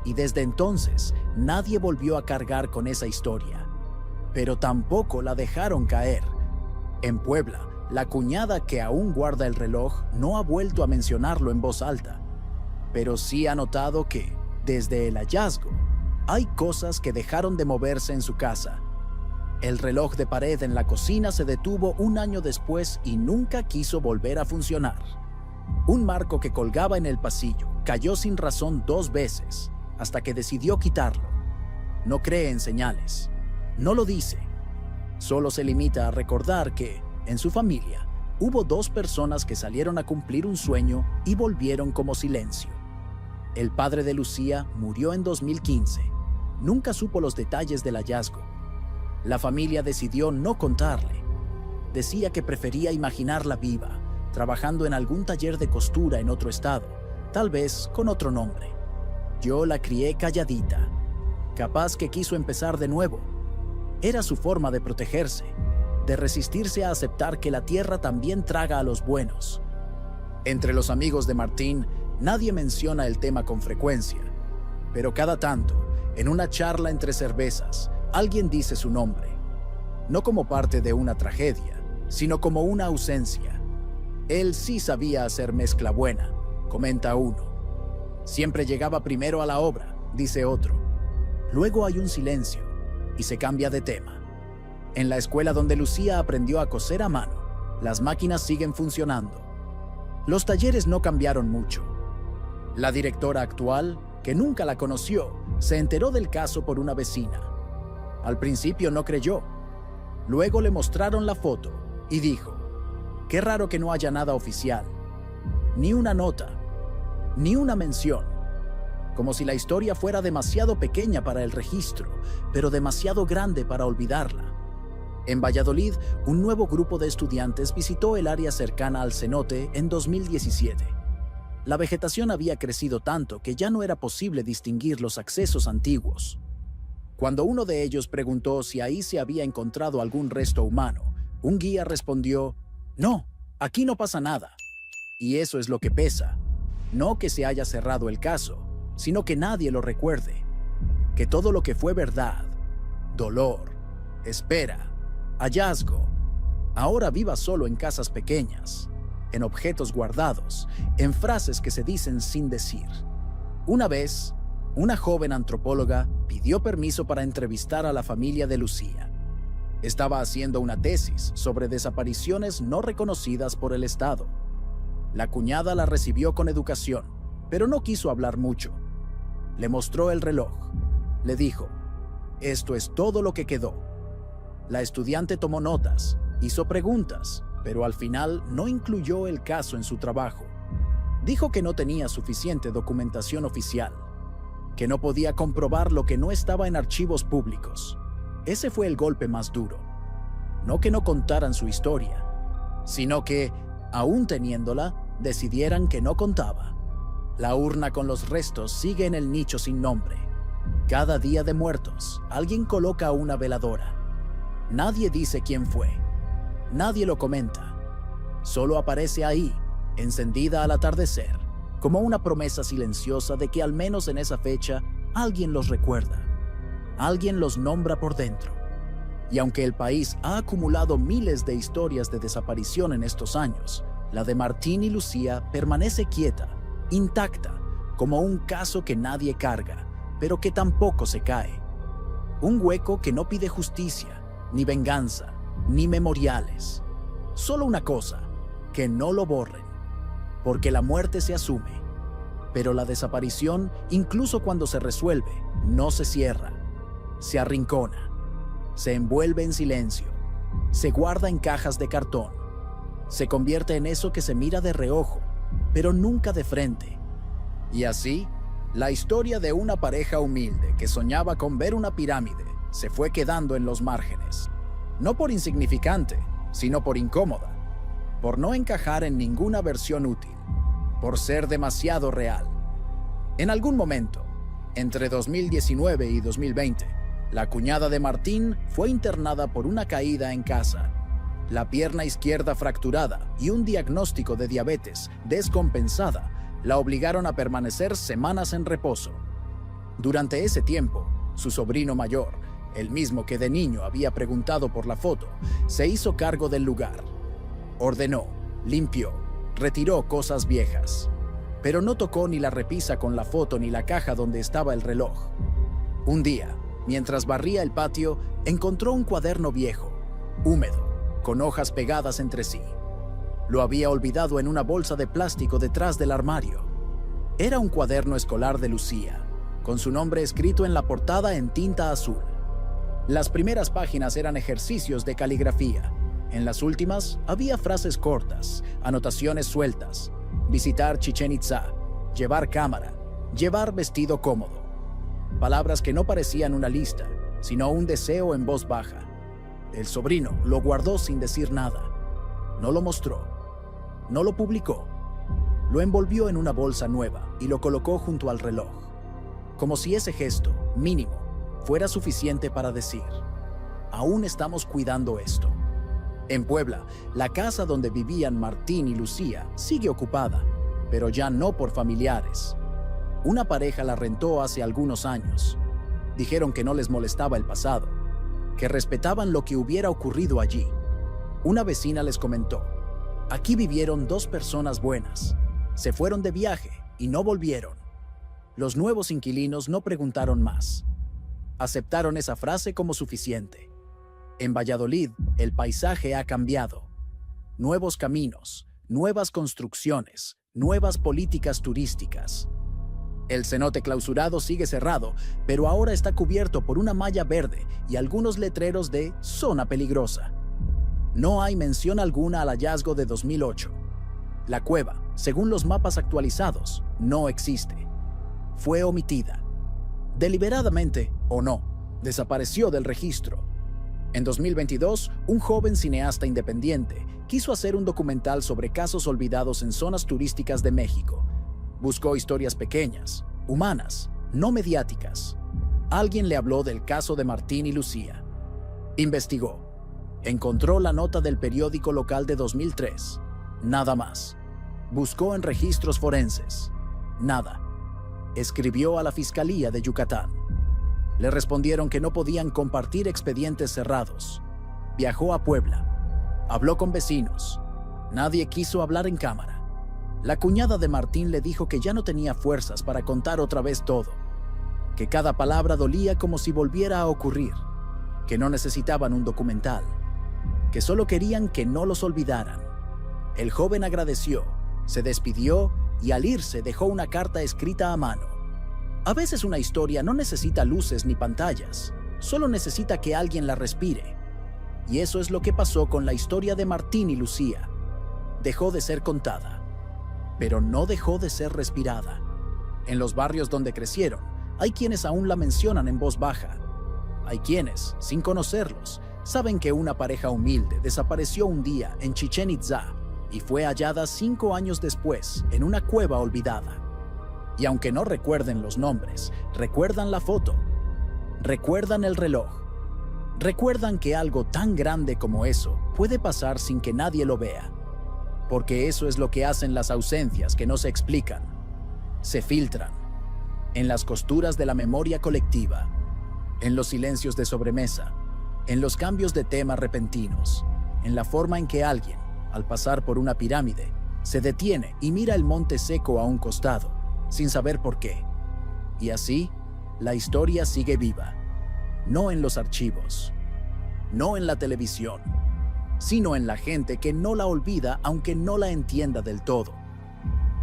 Y desde entonces, nadie volvió a cargar con esa historia. Pero tampoco la dejaron caer. En Puebla, la cuñada que aún guarda el reloj no ha vuelto a mencionarlo en voz alta. Pero sí ha notado que, desde el hallazgo, hay cosas que dejaron de moverse en su casa. El reloj de pared en la cocina se detuvo 1 año después y nunca quiso volver a funcionar. Un marco que colgaba en el pasillo cayó sin razón 2 veces, hasta que decidió quitarlo. No cree en señales. No lo dice. Solo se limita a recordar que, en su familia, hubo 2 personas que salieron a cumplir un sueño y volvieron como silencio. El padre de Lucía murió en 2015. Nunca supo los detalles del hallazgo. La familia decidió no contarle. Decía que prefería imaginarla viva, trabajando en algún taller de costura en otro estado, tal vez con otro nombre. Yo la crié calladita. Capaz que quiso empezar de nuevo. Era su forma de protegerse, de resistirse a aceptar que la tierra también traga a los buenos. Entre los amigos de Martín, nadie menciona el tema con frecuencia, pero cada tanto, en una charla entre cervezas, alguien dice su nombre, no como parte de una tragedia, sino como una ausencia. Él sí sabía hacer mezcla buena, comenta uno. Siempre llegaba primero a la obra, dice otro. Luego hay un silencio y se cambia de tema. En la escuela donde Lucía aprendió a coser a mano, las máquinas siguen funcionando. Los talleres no cambiaron mucho. La directora actual, que nunca la conoció, se enteró del caso por una vecina. Al principio no creyó. Luego le mostraron la foto y dijo, qué raro que no haya nada oficial. Ni una nota, ni una mención. Como si la historia fuera demasiado pequeña para el registro, pero demasiado grande para olvidarla. En Valladolid, un nuevo grupo de estudiantes visitó el área cercana al cenote en 2017. La vegetación había crecido tanto que ya no era posible distinguir los accesos antiguos. Cuando uno de ellos preguntó si ahí se había encontrado algún resto humano, un guía respondió, no, aquí no pasa nada. Y eso es lo que pesa. No que se haya cerrado el caso, sino que nadie lo recuerde. Que todo lo que fue verdad, dolor, espera, hallazgo, ahora viva solo en casas pequeñas, en objetos guardados, en frases que se dicen sin decir. Una vez, una joven antropóloga pidió permiso para entrevistar a la familia de Lucía. Estaba haciendo una tesis sobre desapariciones no reconocidas por el Estado. La cuñada la recibió con educación, pero no quiso hablar mucho. Le mostró el reloj. Le dijo, esto es todo lo que quedó. La estudiante tomó notas, hizo preguntas, pero al final no incluyó el caso en su trabajo. Dijo que no tenía suficiente documentación oficial, que no podía comprobar lo que no estaba en archivos públicos. Ese fue el golpe más duro. No que no contaran su historia, sino que, aún teniéndola, decidieran que no contaba. La urna con los restos sigue en el nicho sin nombre. Cada día de muertos, alguien coloca una veladora. Nadie dice quién fue. Nadie lo comenta. Solo aparece ahí, encendida al atardecer, como una promesa silenciosa de que al menos en esa fecha alguien los recuerda. Alguien los nombra por dentro. Y aunque el país ha acumulado miles de historias de desaparición en estos años, la de Martín y Lucía permanece quieta, intacta, como un caso que nadie carga, pero que tampoco se cae. Un hueco que no pide justicia, ni venganza, ni memoriales. Solo una cosa, que no lo borren, porque la muerte se asume, pero la desaparición, incluso cuando se resuelve, no se cierra, se arrincona, se envuelve en silencio, se guarda en cajas de cartón, se convierte en eso que se mira de reojo, pero nunca de frente. Y así, la historia de una pareja humilde que soñaba con ver una pirámide se fue quedando en los márgenes. No por insignificante, sino por incómoda, por no encajar en ninguna versión útil, por ser demasiado real. En algún momento, Entre 2019 y 2020, la cuñada de Martín fue internada por una caída en casa, la pierna izquierda fracturada y un diagnóstico de diabetes descompensada la obligaron a permanecer semanas en reposo. Durante ese tiempo, su sobrino mayor, el mismo que de niño había preguntado por la foto, se hizo cargo del lugar. Ordenó, limpió, retiró cosas viejas, pero no tocó ni la repisa con la foto ni la caja donde estaba el reloj. Un día, mientras barría el patio, encontró un cuaderno viejo, húmedo, con hojas pegadas entre sí. Lo había olvidado en una bolsa de plástico detrás del armario. Era un cuaderno escolar de Lucía, con su nombre escrito en la portada en tinta azul. Las primeras páginas eran ejercicios de caligrafía. En las últimas había frases cortas, anotaciones sueltas: visitar Chichén Itzá, llevar cámara, llevar vestido cómodo. Palabras que no parecían una lista, sino un deseo en voz baja. El sobrino lo guardó sin decir nada. No lo mostró. No lo publicó. Lo envolvió en una bolsa nueva y lo colocó junto al reloj, como si ese gesto, mínimo, fuera suficiente para decir: aún estamos cuidando esto. En Puebla, la casa donde vivían Martín y Lucía sigue ocupada, pero ya no por familiares. Una pareja la rentó hace algunos años. Dijeron que no les molestaba el pasado, que respetaban lo que hubiera ocurrido allí. Una vecina les comentó: aquí vivieron dos personas buenas. Se fueron de viaje y no volvieron. Los nuevos inquilinos no preguntaron más. Aceptaron esa frase como suficiente. En Valladolid, el paisaje ha cambiado. Nuevos caminos, nuevas construcciones, nuevas políticas turísticas. El cenote clausurado sigue cerrado, pero ahora está cubierto por una malla verde y algunos letreros de zona peligrosa. No hay mención alguna al hallazgo de 2008. La cueva, según los mapas actualizados, no existe. Fue omitida. Deliberadamente o no, desapareció del registro. En 2022, un joven cineasta independiente quiso hacer un documental sobre casos olvidados en zonas turísticas de México. Buscó historias pequeñas, humanas, no mediáticas. Alguien le habló del caso de Martín y Lucía. Investigó. Encontró la nota del periódico local de 2003. Nada más. Buscó en registros forenses. Nada. Escribió a la Fiscalía de Yucatán. Le respondieron que no podían compartir expedientes cerrados. Viajó a Puebla. Habló con vecinos. Nadie quiso hablar en cámara. La cuñada de Martín le dijo que ya no tenía fuerzas para contar otra vez todo, que cada palabra dolía como si volviera a ocurrir, que no necesitaban un documental, que solo querían que no los olvidaran. El joven agradeció, se despidió y al irse dejó una carta escrita a mano. A veces una historia no necesita luces ni pantallas, solo necesita que alguien la respire. Y eso es lo que pasó con la historia de Martín y Lucía. Dejó de ser contada, pero no dejó de ser respirada. En los barrios donde crecieron, hay quienes aún la mencionan en voz baja. Hay quienes, sin conocerlos, saben que una pareja humilde desapareció un día en Chichén Itzá y fue hallada 5 años después en una cueva olvidada. Y aunque no recuerden los nombres, recuerdan la foto, recuerdan el reloj, recuerdan que algo tan grande como eso puede pasar sin que nadie lo vea. Porque eso es lo que hacen las ausencias que no se explican. Se filtran en las costuras de la memoria colectiva, en los silencios de sobremesa, en los cambios de tema repentinos, en la forma en que alguien, al pasar por una pirámide, se detiene y mira el monte seco a un costado, sin saber por qué. Y así, la historia sigue viva, no en los archivos, no en la televisión, sino en la gente que no la olvida aunque no la entienda del todo.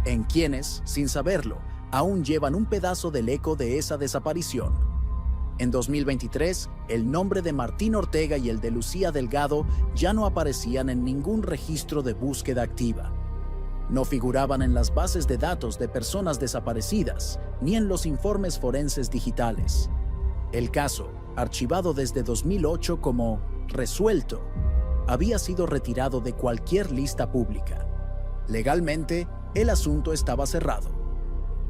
En quienes, sin saberlo, aún llevan un pedazo del eco de esa desaparición. En 2023, el nombre de Martín Ortega y el de Lucía Delgado ya no aparecían en ningún registro de búsqueda activa. No figuraban en las bases de datos de personas desaparecidas, ni en los informes forenses digitales. El caso, archivado desde 2008 como resuelto, había sido retirado de cualquier lista pública. Legalmente, el asunto estaba cerrado.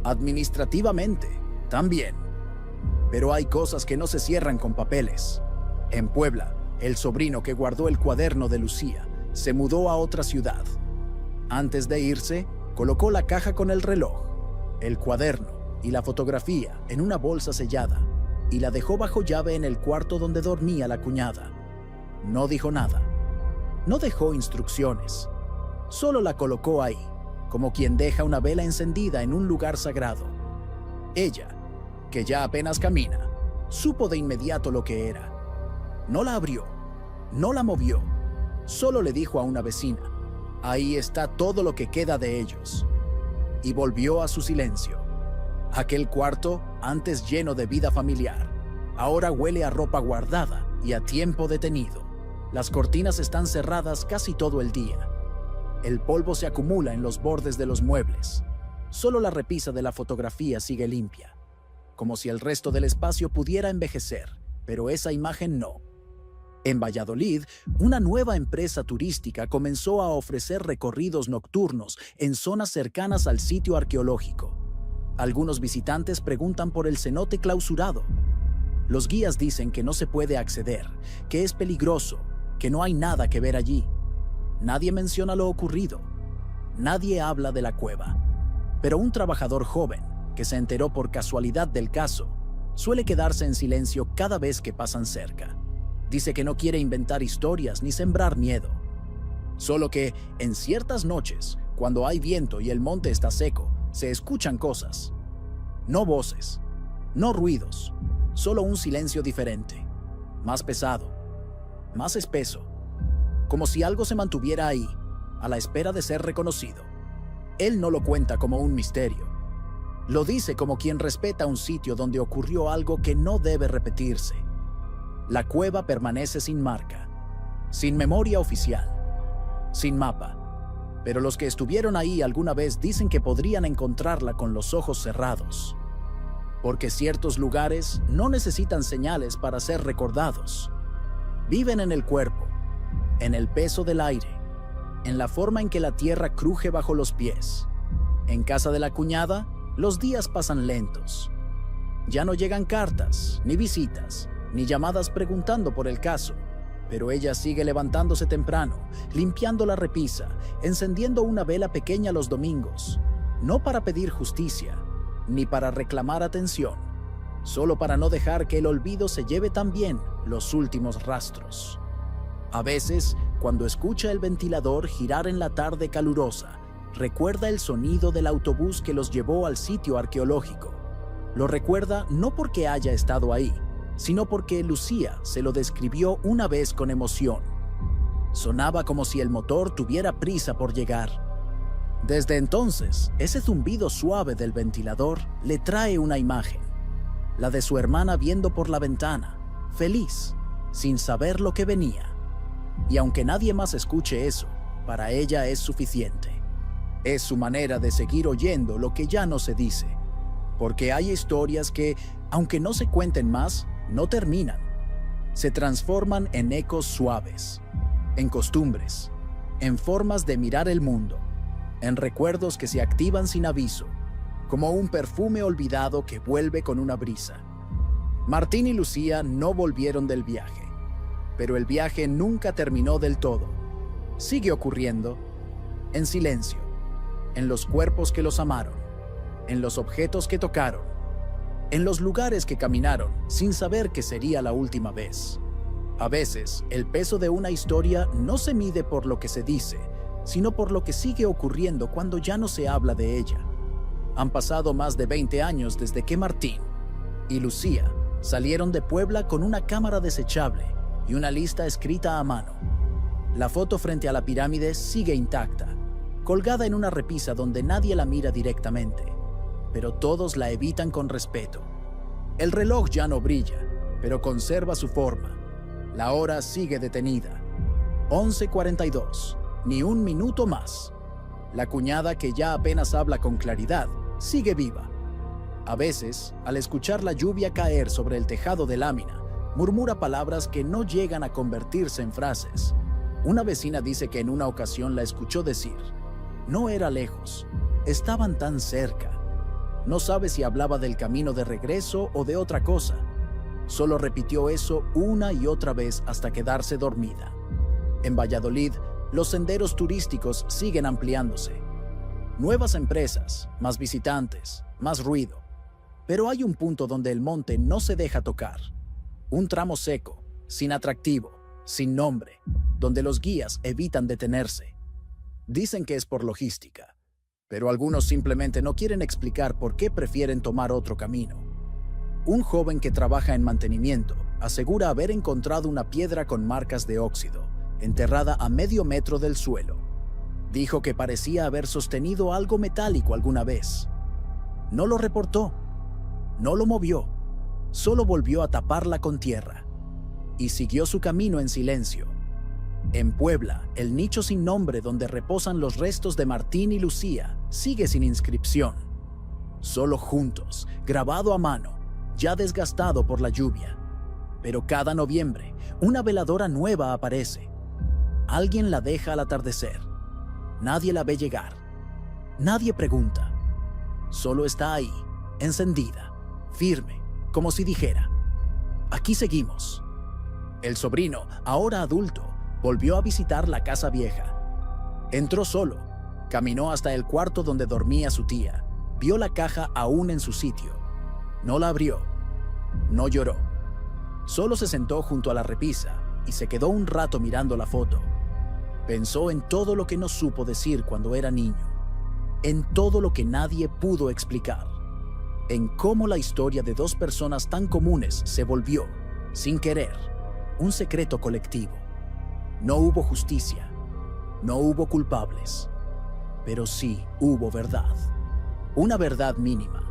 Administrativamente, también. Pero hay cosas que no se cierran con papeles. En Puebla, el sobrino que guardó el cuaderno de Lucía se mudó a otra ciudad. Antes de irse, colocó la caja con el reloj, el cuaderno y la fotografía en una bolsa sellada y la dejó bajo llave en el cuarto donde dormía la cuñada. No dijo nada. No dejó instrucciones. Solo la colocó ahí, como quien deja una vela encendida en un lugar sagrado. Ella, que ya apenas camina, supo de inmediato lo que era. No la abrió, no la movió, solo le dijo a una vecina: ahí está todo lo que queda de ellos. Y volvió a su silencio. Aquel cuarto, antes lleno de vida familiar, ahora huele a ropa guardada y a tiempo detenido. Las cortinas están cerradas casi todo el día. El polvo se acumula en los bordes de los muebles. Solo la repisa de la fotografía sigue limpia, como si el resto del espacio pudiera envejecer, pero esa imagen no. En Valladolid, una nueva empresa turística comenzó a ofrecer recorridos nocturnos en zonas cercanas al sitio arqueológico. Algunos visitantes preguntan por el cenote clausurado. Los guías dicen que no se puede acceder, que es peligroso, que no hay nada que ver allí. Nadie menciona lo ocurrido. Nadie habla de la cueva. Pero un trabajador joven, que se enteró por casualidad del caso, suele quedarse en silencio cada vez que pasan cerca. Dice que no quiere inventar historias ni sembrar miedo. Solo que, en ciertas noches, cuando hay viento y el monte está seco, se escuchan cosas. No voces, no ruidos, solo un silencio diferente, más pesado, más espeso, como si algo se mantuviera ahí, a la espera de ser reconocido. Él no lo cuenta como un misterio. Lo dice como quien respeta un sitio donde ocurrió algo que no debe repetirse. La cueva permanece sin marca, sin memoria oficial, sin mapa. Pero los que estuvieron ahí alguna vez dicen que podrían encontrarla con los ojos cerrados. Porque ciertos lugares no necesitan señales para ser recordados. Viven en el cuerpo, en el peso del aire, en la forma en que la tierra cruje bajo los pies. En casa de la cuñada, los días pasan lentos. Ya no llegan cartas, ni visitas, ni llamadas preguntando por el caso, pero ella sigue levantándose temprano, limpiando la repisa, encendiendo una vela pequeña los domingos, no para pedir justicia, ni para reclamar atención, solo para no dejar que el olvido se lleve también los últimos rastros. A veces, cuando escucha el ventilador girar en la tarde calurosa, recuerda el sonido del autobús que los llevó al sitio arqueológico. Lo recuerda no porque haya estado ahí, sino porque Lucía se lo describió una vez con emoción. Sonaba como si el motor tuviera prisa por llegar. Desde entonces, ese zumbido suave del ventilador le trae una imagen, la de su hermana viendo por la ventana, feliz, sin saber lo que venía. Y aunque nadie más escuche eso, para ella es suficiente. Es su manera de seguir oyendo lo que ya no se dice, porque hay historias que, aunque no se cuenten más, no terminan. Se transforman en ecos suaves, en costumbres, en formas de mirar el mundo, en recuerdos que se activan sin aviso, como un perfume olvidado que vuelve con una brisa. Martín y Lucía no volvieron del viaje, pero el viaje nunca terminó del todo. Sigue ocurriendo, en silencio, en los cuerpos que los amaron, en los objetos que tocaron, en los lugares que caminaron sin saber que sería la última vez. A veces, el peso de una historia no se mide por lo que se dice, sino por lo que sigue ocurriendo cuando ya no se habla de ella. Han pasado más de 20 años desde que Martín y Lucía salieron de Puebla con una cámara desechable y una lista escrita a mano. La foto frente a la pirámide sigue intacta, colgada en una repisa donde nadie la mira directamente, pero todos la evitan con respeto. El reloj ya no brilla, pero conserva su forma. La hora sigue detenida. 11:42, ni un minuto más. La cuñada, que ya apenas habla con claridad, sigue viva. A veces, al escuchar la lluvia caer sobre el tejado de lámina, murmura palabras que no llegan a convertirse en frases. Una vecina dice que en una ocasión la escuchó decir: no era lejos, estaban tan cerca. No sabe si hablaba del camino de regreso o de otra cosa. Solo repitió eso una y otra vez hasta quedarse dormida. En Valladolid, los senderos turísticos siguen ampliándose. Nuevas empresas, más visitantes, más ruido. Pero hay un punto donde el monte no se deja tocar. Un tramo seco, sin atractivo, sin nombre, donde los guías evitan detenerse. Dicen que es por logística, pero algunos simplemente no quieren explicar por qué prefieren tomar otro camino. Un joven que trabaja en mantenimiento asegura haber encontrado una piedra con marcas de óxido, enterrada a medio metro del suelo. Dijo que parecía haber sostenido algo metálico alguna vez. No lo reportó, no lo movió, solo volvió a taparla con tierra y siguió su camino en silencio. En Puebla, el nicho sin nombre donde reposan los restos de Martín y Lucía sigue sin inscripción. Solo juntos, grabado a mano, ya desgastado por la lluvia. Pero cada noviembre, una veladora nueva aparece. Alguien la deja al atardecer. Nadie la ve llegar. Nadie pregunta. Solo está ahí, encendida, firme, como si dijera: aquí seguimos. El sobrino, ahora adulto, volvió a visitar la casa vieja. Entró solo, caminó hasta el cuarto donde dormía su tía, vio la caja aún en su sitio. No la abrió, no lloró. Solo se sentó junto a la repisa y se quedó un rato mirando la foto. Pensó en todo lo que no supo decir cuando era niño, en todo lo que nadie pudo explicar, en cómo la historia de dos personas tan comunes se volvió, sin querer, un secreto colectivo. No hubo justicia, no hubo culpables, pero sí hubo verdad. Una verdad mínima,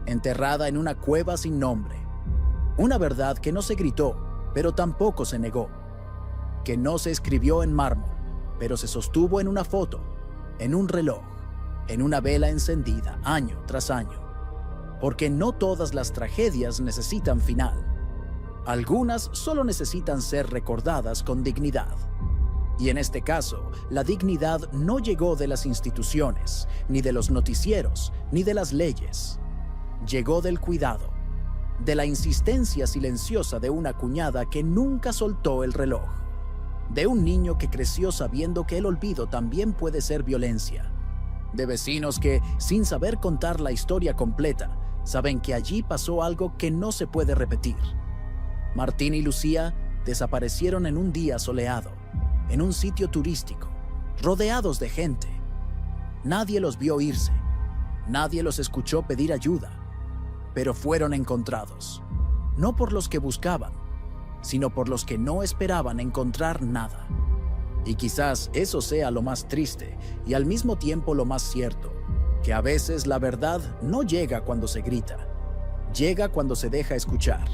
enterrada en una cueva sin nombre. Una verdad que no se gritó, pero tampoco se negó. Que no se escribió en mármol, pero se sostuvo en una foto, en un reloj, en una vela encendida año tras año. Porque no todas las tragedias necesitan final. Algunas solo necesitan ser recordadas con dignidad. Y en este caso, la dignidad no llegó de las instituciones, ni de los noticieros, ni de las leyes. Llegó del cuidado, de la insistencia silenciosa de una cuñada que nunca soltó el reloj, de un niño que creció sabiendo que el olvido también puede ser violencia, de vecinos que, sin saber contar la historia completa, saben que allí pasó algo que no se puede repetir. Martín y Lucía desaparecieron en un día soleado, en un sitio turístico, rodeados de gente. Nadie los vio irse, nadie los escuchó pedir ayuda, pero fueron encontrados, no por los que buscaban, sino por los que no esperaban encontrar nada. Y quizás eso sea lo más triste y al mismo tiempo lo más cierto, que a veces la verdad no llega cuando se grita, llega cuando se deja escuchar.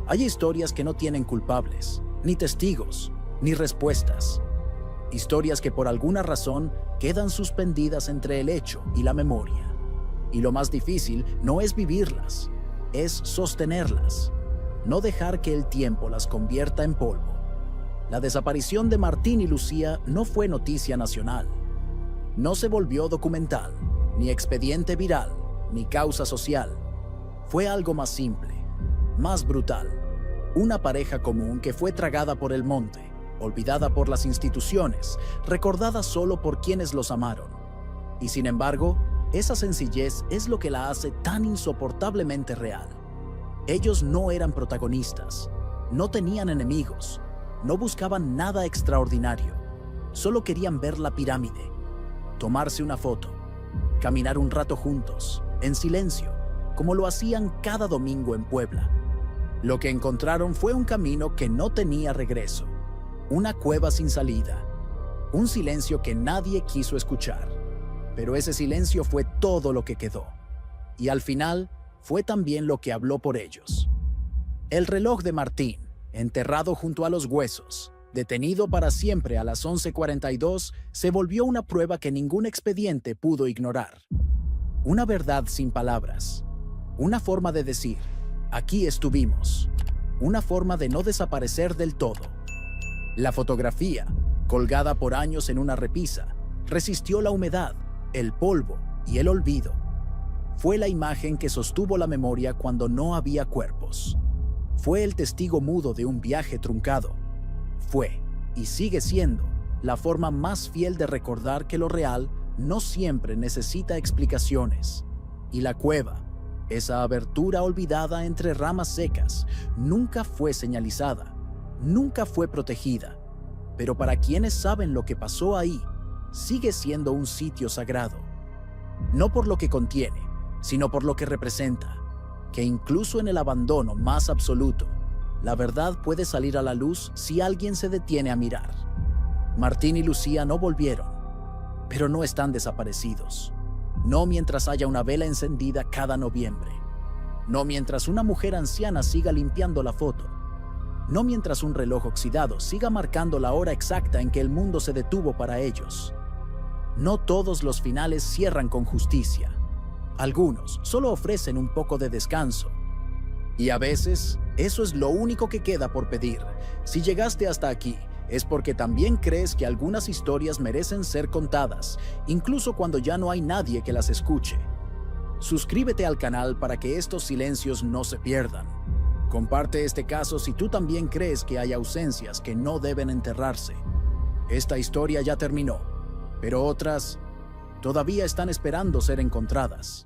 Hay historias que no tienen culpables, ni testigos, ni respuestas. Historias que por alguna razón quedan suspendidas entre el hecho y la memoria. Y lo más difícil no es vivirlas, es sostenerlas. No dejar que el tiempo las convierta en polvo. La desaparición de Martín y Lucía no fue noticia nacional. No se volvió documental, ni expediente viral, ni causa social. Fue algo más simple, más brutal. Una pareja común que fue tragada por el monte, olvidada por las instituciones, recordada solo por quienes los amaron. Y sin embargo, esa sencillez es lo que la hace tan insoportablemente real. Ellos no eran protagonistas, no tenían enemigos, no buscaban nada extraordinario. Solo querían ver la pirámide, tomarse una foto, caminar un rato juntos, en silencio, como lo hacían cada domingo en Puebla. Lo que encontraron fue un camino que no tenía regreso, una cueva sin salida, un silencio que nadie quiso escuchar. Pero ese silencio fue todo lo que quedó. Y al final, fue también lo que habló por ellos. El reloj de Martín, enterrado junto a los huesos, detenido para siempre a las 11:42, se volvió una prueba que ningún expediente pudo ignorar. Una verdad sin palabras. Una forma de decir, aquí estuvimos. Una forma de no desaparecer del todo. La fotografía, colgada por años en una repisa, resistió la humedad, el polvo y el olvido. Fue la imagen que sostuvo la memoria cuando no había cuerpos. Fue el testigo mudo de un viaje truncado. Fue, y sigue siendo, la forma más fiel de recordar que lo real no siempre necesita explicaciones. Y la cueva, esa abertura olvidada entre ramas secas, nunca fue señalizada, nunca fue protegida. Pero para quienes saben lo que pasó ahí, sigue siendo un sitio sagrado. No por lo que contiene, sino por lo que representa, que incluso en el abandono más absoluto, la verdad puede salir a la luz si alguien se detiene a mirar. Martín y Lucía no volvieron, pero no están desaparecidos. No mientras haya una vela encendida cada noviembre. No mientras una mujer anciana siga limpiando la foto. No mientras un reloj oxidado siga marcando la hora exacta en que el mundo se detuvo para ellos. No todos los finales cierran con justicia. Algunos solo ofrecen un poco de descanso. Y a veces, eso es lo único que queda por pedir. Si llegaste hasta aquí, es porque también crees que algunas historias merecen ser contadas, incluso cuando ya no hay nadie que las escuche. Suscríbete al canal para que estos silencios no se pierdan. Comparte este caso si tú también crees que hay ausencias que no deben enterrarse. Esta historia ya terminó, pero otras todavía están esperando ser encontradas.